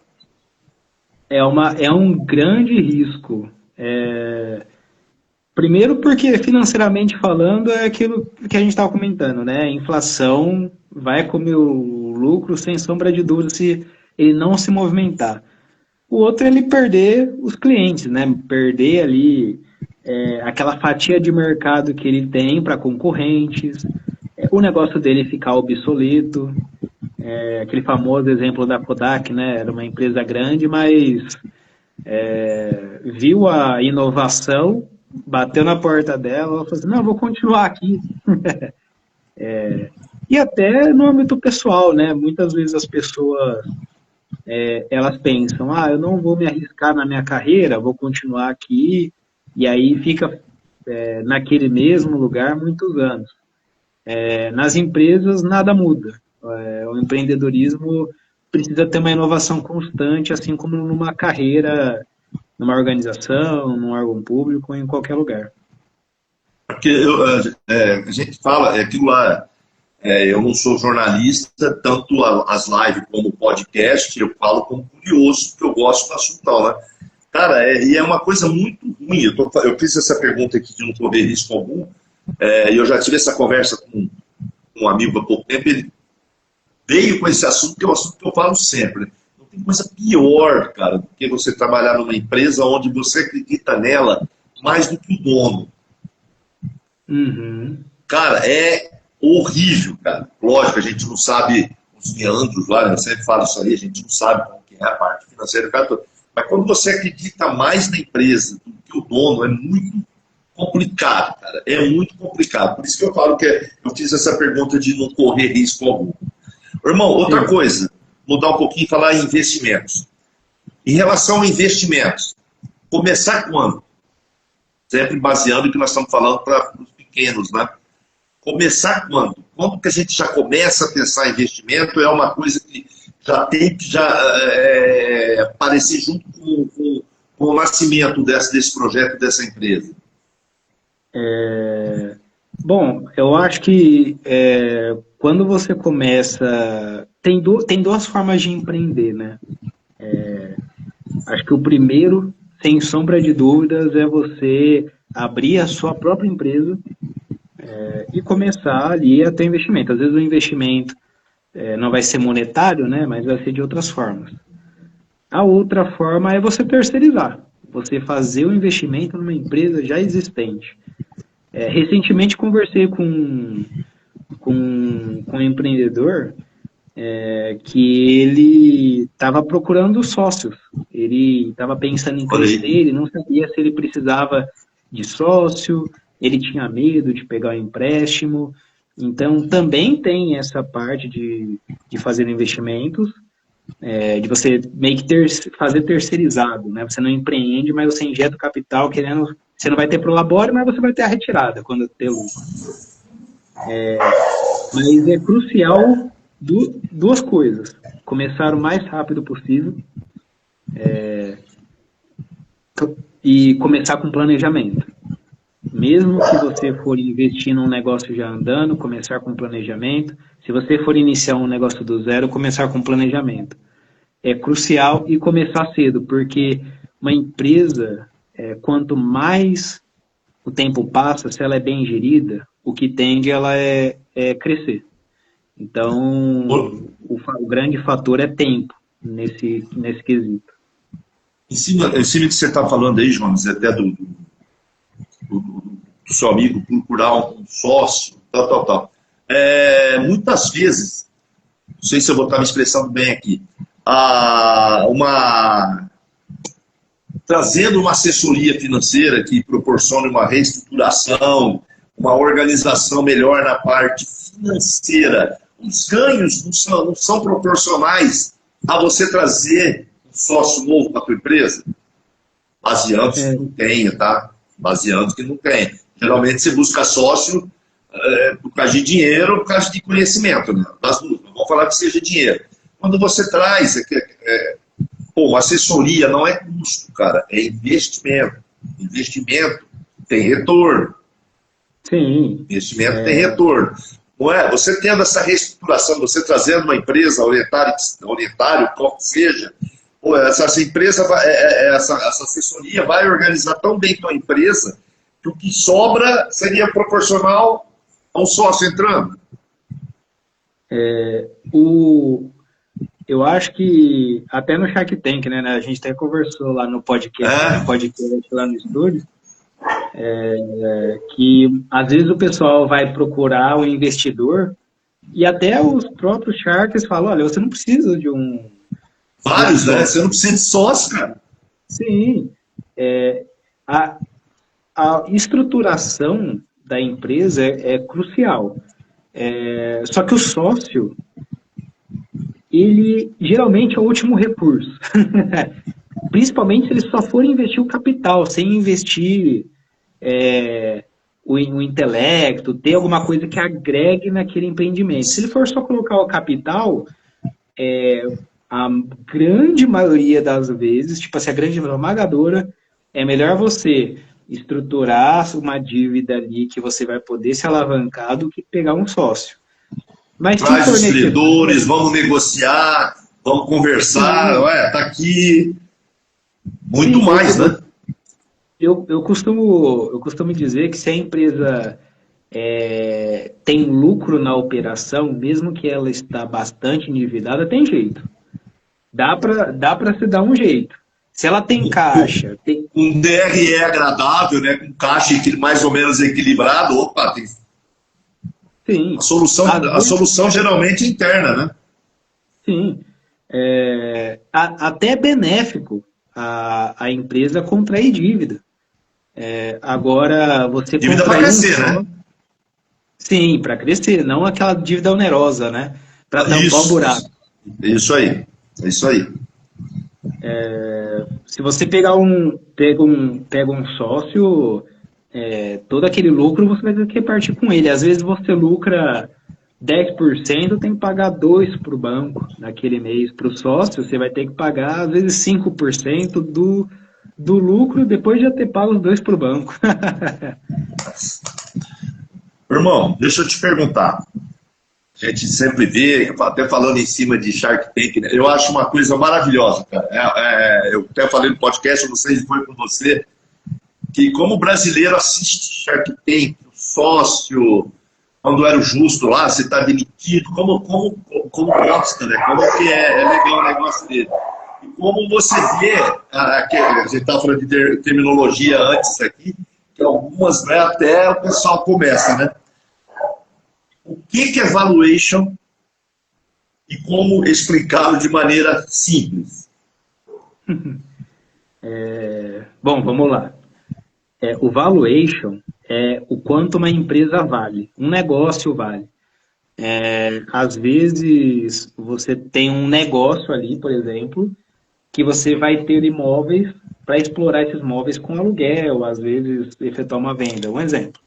É um grande risco. Primeiro porque, financeiramente falando, é aquilo que a gente estava comentando, né? A inflação vai comer o lucro sem sombra de dúvida se ele não se movimentar. O outro é ele perder os clientes, né? Perder ali aquela fatia de mercado que ele tem para concorrentes, o negócio dele ficar obsoleto. Aquele famoso exemplo da Kodak, né? Era uma empresa grande, mas viu a inovação, bateu na porta dela, ela falou assim, não, eu vou continuar aqui. E até no âmbito pessoal, né? Muitas vezes as pessoas elas pensam, eu não vou me arriscar na minha carreira, vou continuar aqui, e aí fica naquele mesmo lugar muitos anos. Nas empresas nada muda. O empreendedorismo precisa ter uma inovação constante, assim como numa carreira, numa organização, num órgão público, em qualquer lugar. Porque a gente fala, aquilo lá, eu não sou jornalista, tanto as lives como o podcast, eu falo como curioso, porque eu gosto do assunto, né? Cara, e é uma coisa muito ruim. Eu fiz essa pergunta aqui de não correr risco algum, e eu já tive essa conversa com um amigo há pouco tempo, ele veio com esse assunto, que é um assunto que eu falo sempre. Não tem coisa pior, cara, do que você trabalhar numa empresa onde você acredita nela mais do que o dono. Uhum. Cara, é horrível, cara. Lógico, a gente não sabe os meandros lá, né? Eu sempre falo isso aí, a gente não sabe como que é a parte financeira, cara. Mas quando você acredita mais na empresa do que o dono, é muito complicado, cara. É muito complicado. Por isso que eu falo que eu fiz essa pergunta de não correr risco algum. Irmão, outra coisa, mudar um pouquinho e falar em investimentos. Em relação a investimentos, começar quando? Sempre baseando o que nós estamos falando para os pequenos, né? Começar quando? Quando que a gente já começa a pensar em investimento? É uma coisa que já tem que aparecer junto com o nascimento desse projeto, dessa empresa. Bom, eu acho que quando você começa... Tem duas formas de empreender, né? Acho que o primeiro, sem sombra de dúvidas, é você abrir a sua própria empresa e começar ali a ter investimento. Às vezes o investimento não vai ser monetário, né? Mas vai ser de outras formas. A outra forma é você terceirizar. Você fazer o investimento numa empresa já existente. Recentemente conversei com um empreendedor que ele estava procurando sócios. Ele estava pensando em crescer, ele não sabia se ele precisava de sócio, ele tinha medo de pegar um empréstimo. Então, também tem essa parte de fazer investimentos, de você meio que fazer terceirizado, né? Você não empreende, mas você injeta o capital querendo... Você não vai ter prolabore, mas você vai ter a retirada quando ter lucro. Mas é crucial duas coisas. Começar o mais rápido possível e começar com planejamento. Mesmo que você for investir num negócio já andando, começar com planejamento. Se você for iniciar um negócio do zero, começar com planejamento. É crucial e começar cedo, porque uma empresa, quanto mais o tempo passa, se ela é bem gerida, o que tende ela é crescer. Então, o grande fator é tempo nesse quesito. Em cima que você está falando aí, Jonas, até do seu amigo procurar um sócio, tal. Muitas vezes, não sei se eu vou estar me expressando bem aqui, trazendo uma assessoria financeira que proporcione uma reestruturação, uma organização melhor na parte financeira. Os ganhos não são proporcionais a você trazer um sócio novo para a tua empresa? Baseando que não tenha, tá? Baseando que não tenha. Geralmente você busca sócio por causa de dinheiro ou por causa de conhecimento, né? Das duas. Não vou falar que seja dinheiro. Quando você traz assessoria não é custo, cara, é investimento. Investimento tem retorno. Sim. Investimento tem retorno. Não é? Você tendo essa reestruturação, você trazendo uma empresa orientária, qual que seja, Pô, essa empresa, essa assessoria vai organizar tão bem tua empresa que o que sobra seria proporcional ao sócio entrando. Eu acho que até no Shark Tank, né? A gente até conversou lá no podcast lá no estúdio, que às vezes o pessoal vai procurar um investidor e até os próprios Sharks falam, olha, você não precisa de um... Vários, né? Você não precisa de sócio, cara. Sim. A estruturação da empresa é crucial. Só que o sócio, ele geralmente é o último recurso. Principalmente se ele só for investir o capital, sem investir o intelecto, ter alguma coisa que agregue naquele empreendimento. Se ele for só colocar o capital, a grande maioria das vezes, tipo assim, a grande esmagadora, é melhor você estruturar uma dívida ali que você vai poder se alavancar do que pegar um sócio. Mas traz os credores, vamos negociar, vamos conversar, tá aqui. Muito mais, né? Eu costumo dizer que se a empresa tem lucro na operação, mesmo que ela está bastante endividada, tem jeito. Dá para se dar um jeito. Se ela tem caixa... Um DRE agradável, né? Com caixa mais ou menos equilibrado, opa, tem... Sim. A solução geralmente é interna, né? Sim. Até é benéfico a empresa contrair dívida. Agora, você dívida para crescer, né? Sim, para crescer, não aquela dívida onerosa, né? Para tampar o buraco. Isso aí. É isso aí. Se você pega um sócio, todo aquele lucro você vai ter que repartir com ele. Às vezes você lucra 10%, tem que pagar 2% para o banco naquele mês. Para o sócio, você vai ter que pagar, às vezes, 5% do lucro depois de já ter pago os 2% para o banco. Irmão, deixa eu te perguntar. A gente sempre vê, até falando em cima de Shark Tank, né? Eu acho uma coisa maravilhosa, cara. Eu até falei no podcast, eu não sei se foi com você, que como brasileiro assiste Shark Tank, o sócio, quando era o Justo lá, você está demitido, como gosta, né? Como que é legal o negócio dele. E como você vê, a gente estava falando de terminologia antes aqui, que algumas, né, até o pessoal começa, né? O que é valuation e como explicá-lo de maneira simples? Bom, vamos lá. O valuation é o quanto uma empresa vale, um negócio vale. Às vezes, você tem um negócio ali, por exemplo, que você vai ter imóveis para explorar esses imóveis com aluguel, às vezes efetuar uma venda. Um exemplo.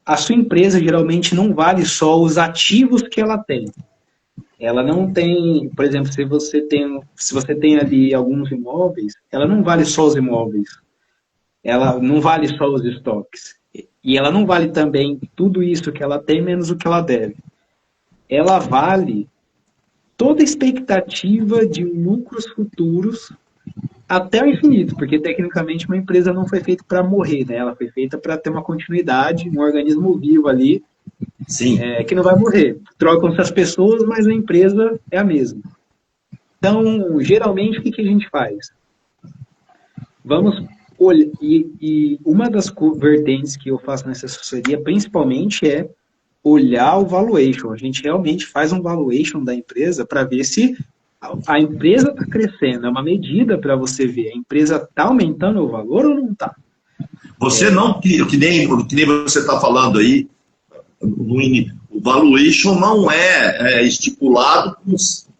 A sua empresa geralmente não vale só os ativos que ela tem. Ela não tem, por exemplo, se você tem ali alguns imóveis, ela não vale só os imóveis. Ela não vale só os estoques. E ela não vale também tudo isso que ela tem menos o que ela deve. Ela vale toda a expectativa de lucros futuros até o infinito, porque tecnicamente uma empresa não foi feita para morrer, né? Ela foi feita para ter uma continuidade, um organismo vivo ali, sim, que não vai morrer. Trocam-se as pessoas, mas a empresa é a mesma. Então, geralmente, o que a gente faz? Vamos olhar, e uma das vertentes que eu faço nessa assessoria, principalmente, é olhar o valuation. A gente realmente faz um valuation da empresa para ver se a empresa está crescendo. É uma medida para você ver. A empresa está aumentando o valor ou não está? Você não, que nem você está falando aí, o valuation não é estipulado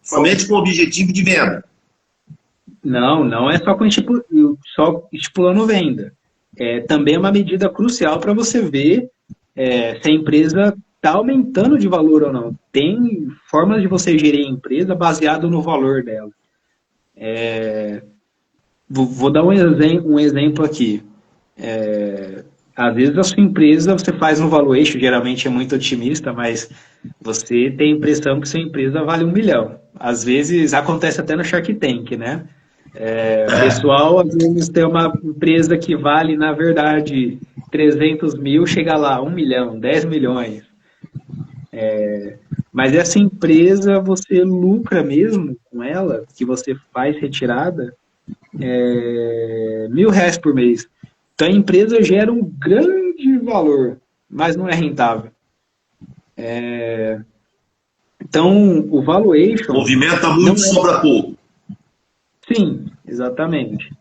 somente com o objetivo de venda. Não é só estipulando venda. Também é uma medida crucial para você ver se a empresa está aumentando de valor ou não. Tem formas de você gerir a empresa baseado no valor dela. Vou dar um exemplo aqui. Às vezes a sua empresa, você faz um valuation, geralmente é muito otimista, mas você tem a impressão que sua empresa vale 1 milhão. Às vezes acontece até no Shark Tank, né? O pessoal, às vezes, tem uma empresa que vale, na verdade, 300 mil, chega lá, 1 milhão, 10 milhões. Mas essa empresa, você lucra mesmo com ela, que você faz retirada, R$ 1.000 por mês. Então a empresa gera um grande valor, mas não é rentável. Então o valuation. Movimenta muito, sobra pouco. Sim, exatamente.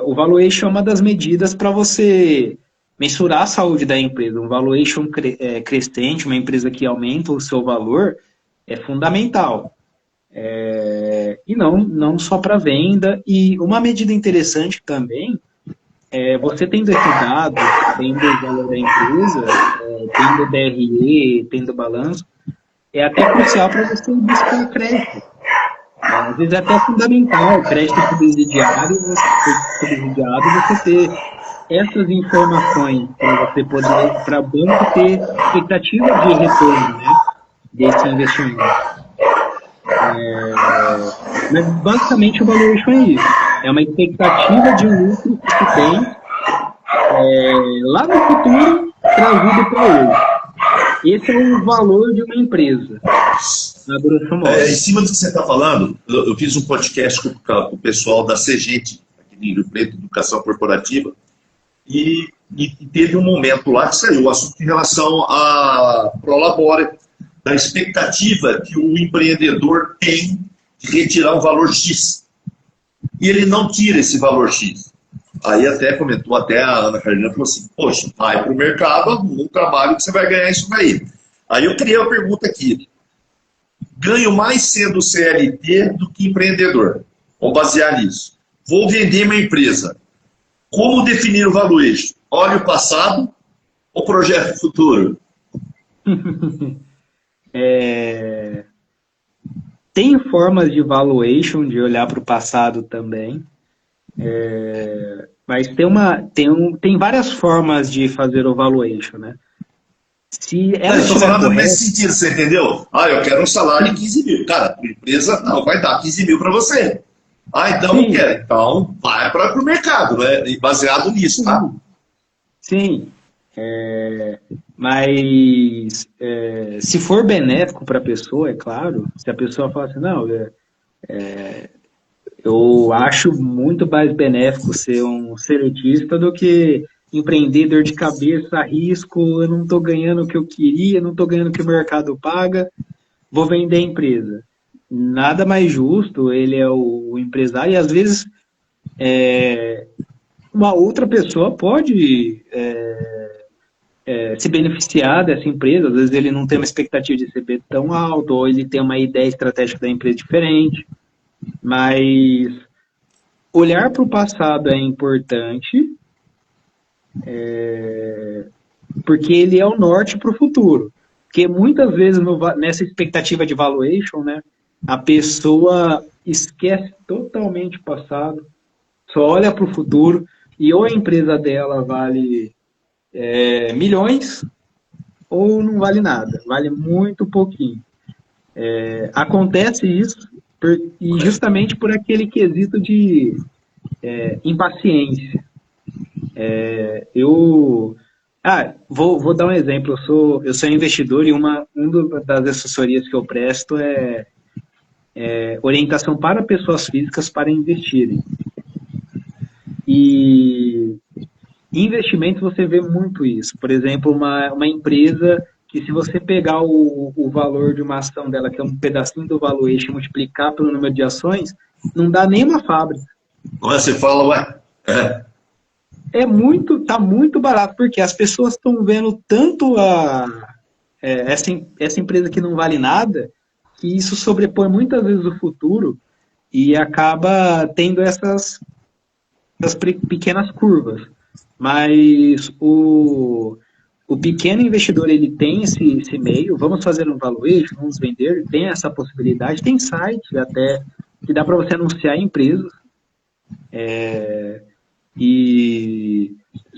O valuation é uma das medidas para você mensurar a saúde da empresa. Um valuation crescente, uma empresa que aumenta o seu valor, é fundamental. E não só para venda. E uma medida interessante também você tendo esse dado, tendo o valor da empresa, tendo o DRE, tendo o balanço, é até crucial para você buscar crédito. Às vezes é até fundamental, crédito subsidiado, você ter essas informações para você poder, para o banco ter expectativa de retorno, né, desse investimento. Mas basicamente o valuation é isso. É uma expectativa de lucro que se tem lá no futuro trazido para hoje. Esse é o valor de uma empresa, na grosso modo. Em cima do que você está falando, eu fiz um podcast com o pessoal da Cegente, aqui em Rio Preto, Educação Corporativa, e teve um momento lá que saiu o assunto em relação a Prolabore, da expectativa que o empreendedor tem de retirar um valor X. E ele não tira esse valor X. Aí até comentou, até a Ana Carolina falou assim, poxa, vai para o mercado, arruma um trabalho que você vai ganhar isso daí. Aí eu criei uma pergunta aqui. Ganho mais sendo CLT do que empreendedor. Vamos basear nisso. Vou vender minha empresa. Como definir o valuation? Olha o passado ou projeto futuro? Tem formas de valuation, de olhar para o passado também. Mas tem várias formas de fazer o valuation, né? Se ela estou falando correta, nesse sentido, você entendeu? Eu quero um salário de 15 mil. Cara, a empresa não vai dar 15 mil para você. Então não quero. Então vai para o mercado, né? E baseado nisso, tá? Sim. Mas se for benéfico para a pessoa, é claro, se a pessoa fala assim, não, eu acho muito mais benéfico ser um seletista do que empreender dor de cabeça, risco, eu não estou ganhando o que eu queria, não estou ganhando o que o mercado paga, vou vender a empresa. Nada mais justo, ele é o empresário, e às vezes uma outra pessoa pode se beneficiar dessa empresa, às vezes ele não tem uma expectativa de ser tão alto, ou ele tem uma ideia estratégica da empresa diferente, mas olhar para o passado é importante, porque ele é o norte para o futuro. Porque muitas vezes nessa expectativa de valuation, né, a pessoa esquece totalmente o passado, só olha para o futuro, e ou a empresa dela vale milhões, ou não vale nada, vale muito pouquinho. Acontece isso, e justamente por aquele quesito de impaciência. Vou dar um exemplo. Eu sou investidor e uma das assessorias que eu presto é orientação para pessoas físicas para investirem. E investimentos você vê muito isso. Por exemplo, uma empresa que se você pegar o valor de uma ação dela, que é um pedacinho do valuation, multiplicar pelo número de ações, não dá nem uma fábrica. Como você fala, ué? Tá muito barato, porque as pessoas estão vendo tanto essa empresa que não vale nada, que isso sobrepõe muitas vezes o futuro e acaba tendo essas pequenas curvas. Mas o pequeno investidor, ele tem esse meio, vamos fazer um valuation, vamos vender, tem essa possibilidade, tem sites até que dá para você anunciar em empresas.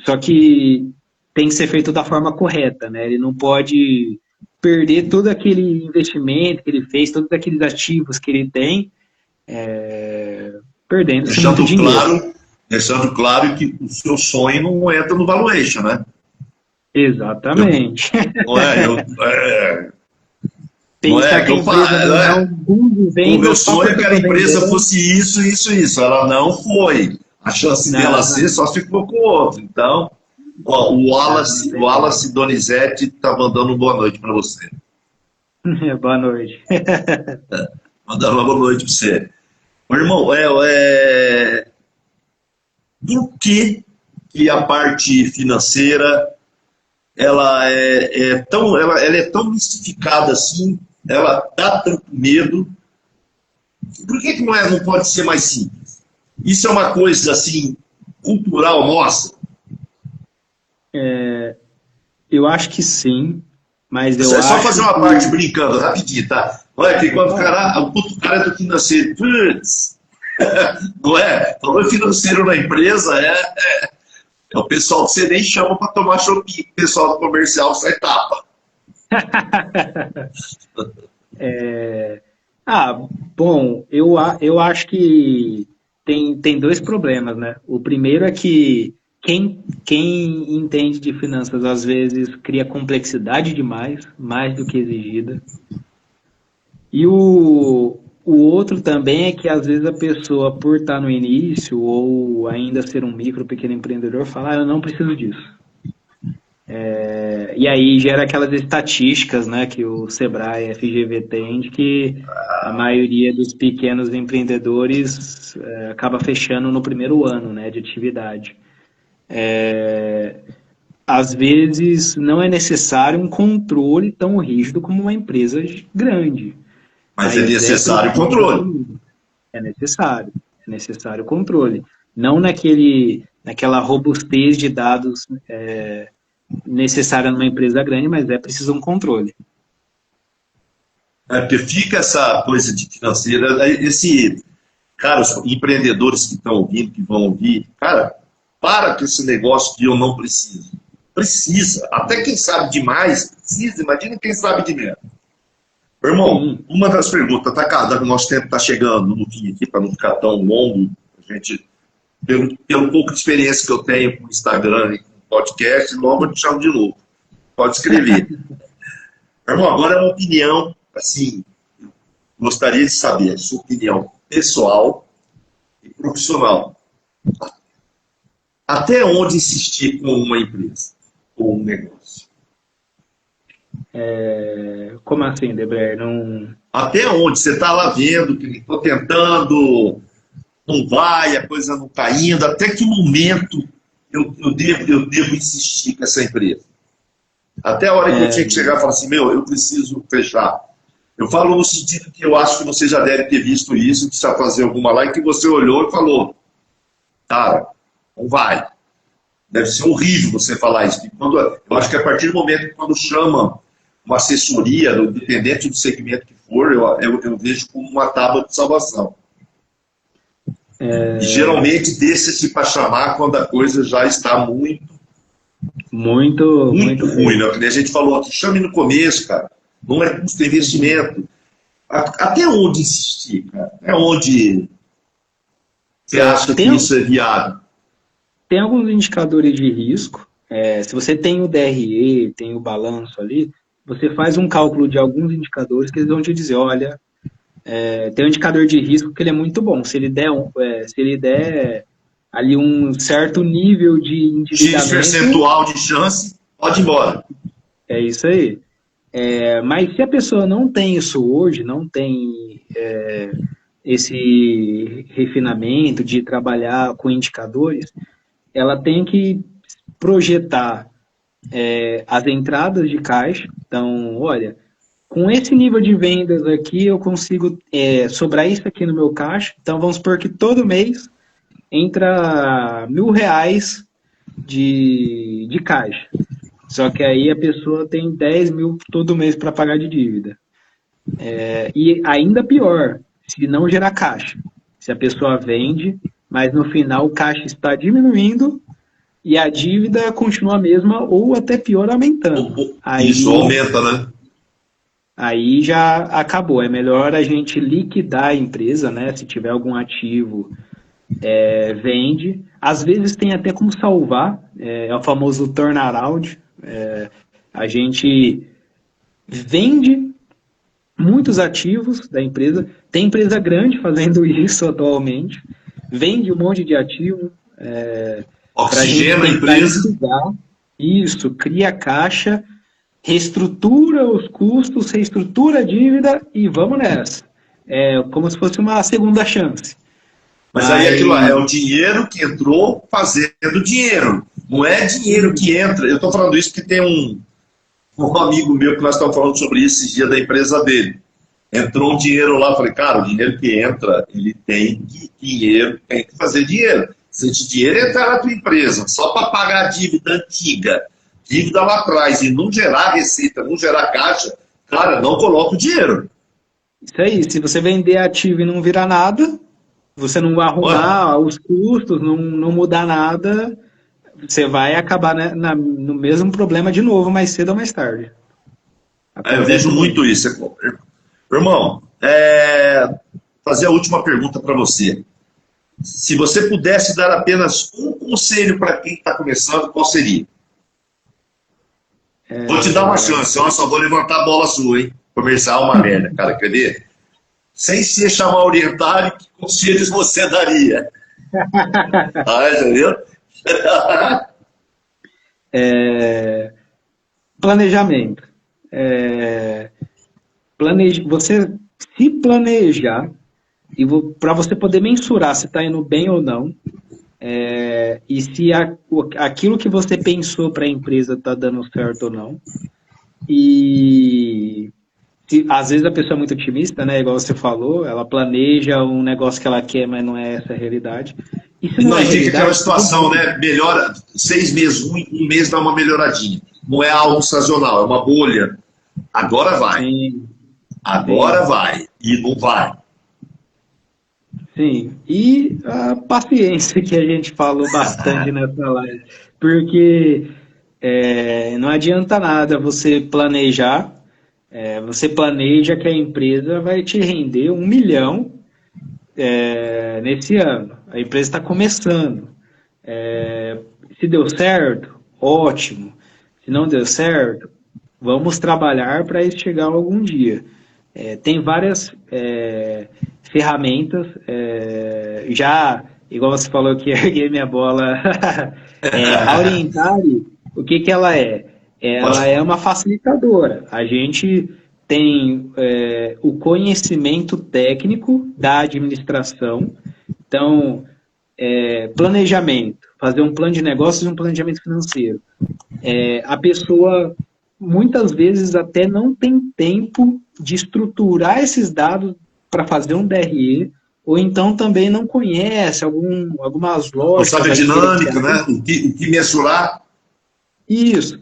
Só que tem que ser feito da forma correta, né? Ele não pode perder todo aquele investimento que ele fez, todos aqueles ativos que ele tem, perdendo-se muito dinheiro. Deixando claro que o seu sonho não entra no valuation, né? Exatamente. Não é? Não Pensar é que eu falo. O meu sonho é que a empresa fosse isso, isso, isso. Ela não foi. A chance dela ser só se ficou com o outro. Então, ó, o Wallace Donizete está mandando boa noite para você. Boa noite. Mandando uma boa noite para você. Meu irmão, por que a parte financeira ela é tão mistificada assim? Ela dá tanto medo. Por que não pode ser mais simples? Isso é uma coisa assim cultural nossa? Eu acho que sim, mas Só fazer uma parte brincando, rapidinho, tá? Olha que quando o cara é do financeiro, putz, não é? Falou financeiro na empresa, é o pessoal que você nem chama para tomar shopping, o pessoal do comercial sai tapa. Bom, eu acho que tem dois problemas, né? O primeiro é que quem entende de finanças às vezes cria complexidade demais, mais do que exigida. E o outro também é que às vezes a pessoa, por estar no início ou ainda ser um micro, pequeno empreendedor, fala, eu não preciso disso. E aí gera aquelas estatísticas, né, que o Sebrae e a FGV tem, de que a maioria dos pequenos empreendedores acaba fechando no primeiro ano, né, de atividade. Às vezes não é necessário um controle tão rígido como uma empresa grande. Mas é necessário controle. É necessário controle. Não naquela robustez de dados necessária numa empresa grande, mas é preciso um controle. Porque fica essa coisa de financeira, cara, os empreendedores que estão ouvindo, que vão ouvir, cara, para com esse negócio que eu não preciso. Precisa. Até quem sabe demais precisa. Imagina quem sabe de menos. Irmão, uma das perguntas, o nosso tempo está chegando no fim aqui, para não ficar tão longo, a gente, pelo pouco de experiência que eu tenho com o Instagram e com o podcast, logo eu te chamo de novo. Pode escrever. Irmão, agora é uma opinião, assim, gostaria de saber a sua opinião pessoal e profissional. Até onde insistir com uma empresa, com um negócio? Como assim, Deber? Não... Até onde? Você está lá vendo, que estou tentando, não vai, a coisa não está indo. Até que momento eu devo insistir com essa empresa? Até a hora que eu tinha que chegar e falar assim, eu preciso fechar. Eu falo no sentido que eu acho que você já deve ter visto isso, precisa fazer alguma lá, e que você olhou e falou, cara, não vai. Deve ser horrível você falar isso. Eu acho que a partir do momento que quando chama uma assessoria, independente do segmento que for, eu vejo como uma tábua de salvação. E geralmente deixa-se para chamar quando a coisa já está muito ruim. Né? A gente falou aqui, chame no começo, cara. Não é custo de investimento. Até onde insistir, cara? Até onde você acha que isso é viável? Tem alguns indicadores de risco. Se você tem o DRE, tem o balanço ali, você faz um cálculo de alguns indicadores que eles vão te dizer, olha, tem um indicador de risco que ele é muito bom. Se ele der ali um certo nível de endividamento... X percentual de chance, pode ir embora. É isso aí. Mas se a pessoa não tem isso hoje, não tem esse refinamento de trabalhar com indicadores, ela tem que projetar as entradas de caixa. Então, olha, com esse nível de vendas aqui, eu consigo sobrar isso aqui no meu caixa. Então, vamos supor que todo mês entra R$1.000 de caixa. Só que aí a pessoa tem 10 mil todo mês para pagar de dívida. E ainda pior, se não gerar caixa. Se a pessoa vende, mas no final o caixa está diminuindo e a dívida continua a mesma ou até pior, aumentando. Isso aumenta, né? Aí já acabou. É melhor a gente liquidar a empresa, né? Se tiver algum ativo, vende. Às vezes tem até como salvar, é o famoso turnaround. A gente vende muitos ativos da empresa. Tem empresa grande fazendo isso atualmente. Vende um monte de ativo. Para a gente Oxigena a tentar empresa. liquidar. Isso, cria caixa, reestrutura os custos, reestrutura a dívida e vamos nessa. É como se fosse uma segunda chance. Mas aí aquilo lá é o dinheiro que entrou fazendo dinheiro. Não é dinheiro que entra. Eu estou falando isso porque tem um amigo meu que nós estamos falando sobre isso esses dias da empresa dele. Entrou um dinheiro lá, falei, cara, o dinheiro que entra, ele tem que fazer dinheiro. Se esse dinheiro entrar na tua empresa só para pagar a dívida antiga, dívida lá atrás, e não gerar receita, não gerar caixa, cara, não coloca o dinheiro. Isso aí, se você vender ativo e não virar nada, você não arrumar os custos, não mudar nada, você vai acabar, né, no mesmo problema de novo, mais cedo ou mais tarde. Eu vejo muito isso. Irmão, fazer a última pergunta para você. Se você pudesse dar apenas um conselho para quem está começando, qual seria? Vou te dar uma chance, eu só vou levantar a bola sua, hein? Comercial é uma merda, cara, quer ver? Sem se chamar orientário, que conselhos você daria? Entendeu? Planejamento. Você se planejar e para você poder mensurar se está indo bem ou não, e se aquilo que você pensou para a empresa está dando certo ou não. E às vezes a pessoa é muito otimista, né? Igual você falou, ela planeja um negócio que ela quer, mas não é essa a realidade. E se não é fica aquela situação, né? Melhora 6 meses, um mês dá uma melhoradinha. Não é algo sazonal, é uma bolha. Agora vai. Sim. Agora vai. E não vai. Sim. E a paciência que a gente falou bastante nessa live. Porque não adianta nada você planejar. Você planeja que a empresa vai te render 1 milhão nesse ano. A empresa está começando. Se deu certo, ótimo. Se não deu certo, vamos trabalhar para isso chegar algum dia. Tem várias ferramentas. Já, igual você falou que erguei minha bola, a Orientale, o que ela é? Ela é uma facilitadora. A gente tem o conhecimento técnico da administração. Então, planejamento, fazer um plano de negócios e um planejamento financeiro. A pessoa, muitas vezes, até não tem tempo de estruturar esses dados para fazer um DRE, ou então também não conhece algumas lógicas. Não sabe a dinâmica, né? O que mensurar. Isso.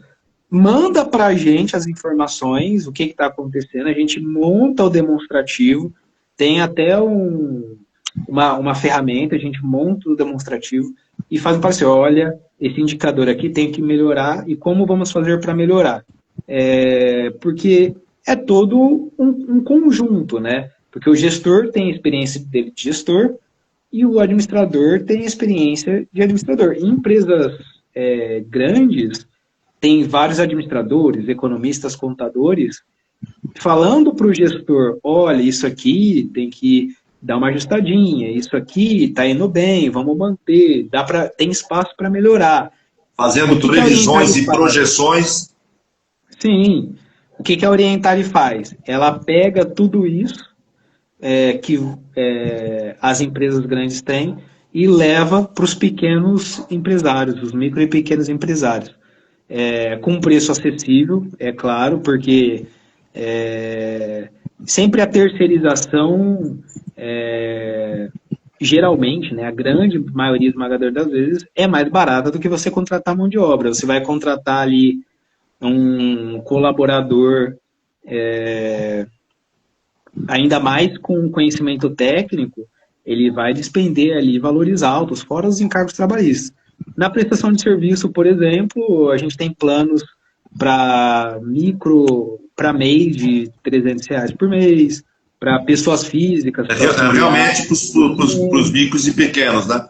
Manda para a gente as informações, o que está acontecendo, a gente monta o demonstrativo, tem até uma ferramenta, a gente monta o demonstrativo e faz um parecer, olha, esse indicador aqui tem que melhorar e como vamos fazer para melhorar. Porque é todo um conjunto, né? Porque o gestor tem a experiência dele de gestor e o administrador tem a experiência de administrador. Em empresas grandes, tem vários administradores, economistas, contadores, falando para o gestor, olha, isso aqui tem que dar uma ajustadinha, isso aqui está indo bem, vamos manter, tem espaço para melhorar. Fazendo previsões e projeções. Sim. O que a Orientale faz? Ela pega tudo isso que as empresas grandes têm e leva para os pequenos empresários, os micro e pequenos empresários. Com um preço acessível, é claro, porque sempre a terceirização, geralmente, né, a grande maioria esmagadora das vezes, é mais barata do que você contratar mão de obra. Você vai contratar ali um colaborador, ainda mais com conhecimento técnico, ele vai despender ali valores altos, fora os encargos trabalhistas. Na prestação de serviço, por exemplo, a gente tem planos para mês de R$ 300 por mês, para pessoas físicas, para Realmente para os micros e pequenos, né?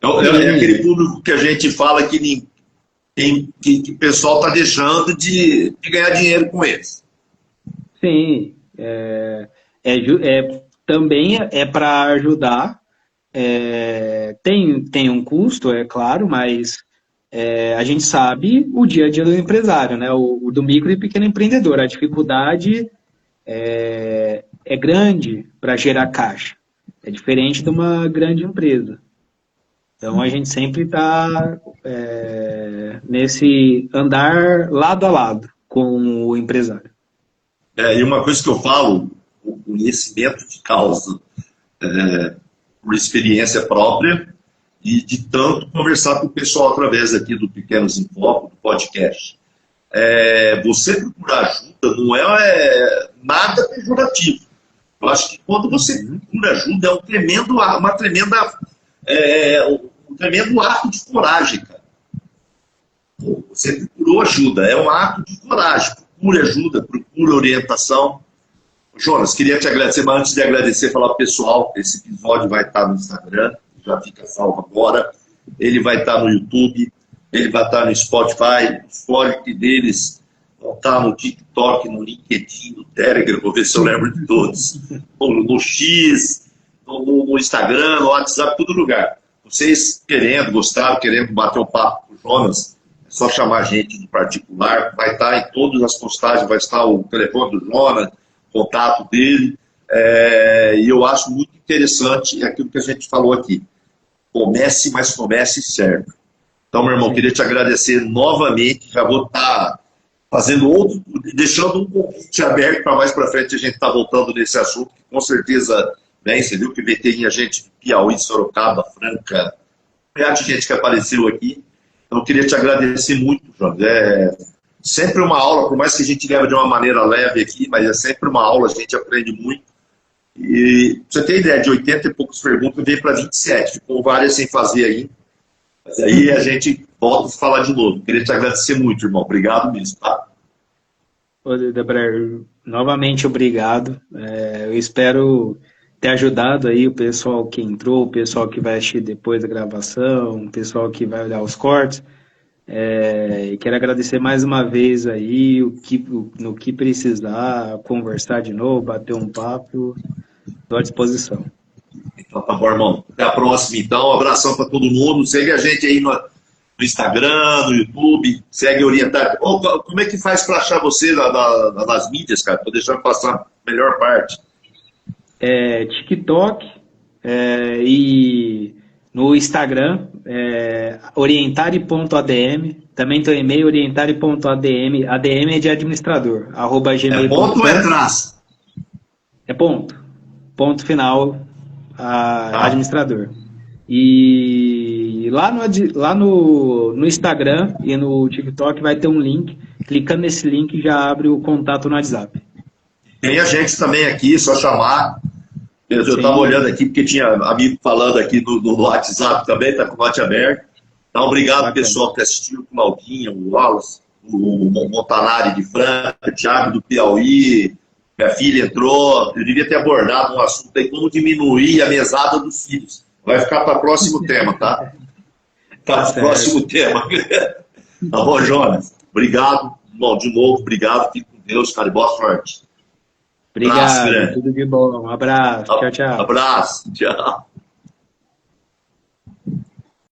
É aquele público que a gente fala que o pessoal está deixando de ganhar dinheiro com eles. Sim, também é para ajudar. Tem um custo, é claro, mas a gente sabe o dia a dia do empresário, né? O do micro e pequeno empreendedor. A dificuldade é grande para gerar caixa. É diferente de uma grande empresa. Então a gente sempre está nesse andar lado a lado com o empresário. E uma coisa que eu falo, o conhecimento de causa, por experiência própria, e de tanto conversar com o pessoal através aqui do Pequenos em Foco, do podcast. Você procurar ajuda não é nada pejorativo. Eu acho que quando você procura ajuda é um tremendo ato de coragem, cara. Você procurou ajuda, é um ato de coragem. Procure ajuda, procure orientação. Jonas, queria te agradecer, mas antes de agradecer, falar para o pessoal, esse episódio vai estar no Instagram, já fica salvo agora, ele vai estar no YouTube, ele vai estar no Spotify, os códigos deles vão estar no TikTok, no LinkedIn, no Telegram, vou ver se eu lembro de todos, no X, no Instagram, no WhatsApp, todo lugar. Vocês gostaram, querendo bater um papo com o Jonas, é só chamar a gente de particular, vai estar em todas as postagens, vai estar o telefone do Jonas, contato dele, e eu acho muito interessante aquilo que a gente falou aqui. Comece, mas comece certo. Então, meu irmão, queria te agradecer novamente, já vou estar fazendo outro, deixando um convite aberto para mais para frente a gente estar voltando nesse assunto, que com certeza vem, você viu que tem a gente de Piauí, Sorocaba, Franca, a gente que apareceu aqui. Então, eu queria te agradecer muito, João. Sempre uma aula, por mais que a gente leve de uma maneira leve aqui, mas é sempre uma aula, a gente aprende muito. E pra você ter ideia, de 80 e poucas perguntas, veio para 27, ficou várias sem fazer aí. Mas aí a gente volta a falar de novo. Queria te agradecer muito, irmão. Obrigado mesmo, tá? Ô, Debre, novamente obrigado. Eu espero ter ajudado aí o pessoal que entrou, o pessoal que vai assistir depois da gravação, o pessoal que vai olhar os cortes. Quero agradecer mais uma vez aí, no que precisar, conversar de novo, bater um papo, estou à disposição. Então tá bom, irmão. Até a próxima, então. Um abração para todo mundo. Segue a gente aí no Instagram, no YouTube. Segue Orientar. Como é que faz para achar você nas mídias, cara? Tô deixando passar a melhor parte. TikTok e no Instagram, orientare.adm. Também tem o e-mail orientare.adm. ADM é de administrador. @gmail.com. É ponto ou é traço? É ponto. Ponto final, administrador. E lá no Instagram e no TikTok vai ter um link. Clicando nesse link já abre o contato no WhatsApp. Tem a gente também aqui, só chamar. Eu estava olhando aqui, porque tinha amigo falando aqui no WhatsApp também, está com o WhatsApp aberto. Então, obrigado, pessoal que assistiu, o Claudinho, o Wallace, o Montanari de Franca, o Thiago do Piauí, minha filha entrou. Eu devia ter abordado um assunto aí, como diminuir a mesada dos filhos. Vai ficar para o próximo tema, tá? Tá para o próximo tema. Tá bom, Jonas? Obrigado. Bom, de novo, obrigado. Fique com Deus, cara, e boa sorte. Obrigado, tudo de bom. Um abraço. Tchau, tchau. Abraço, tchau.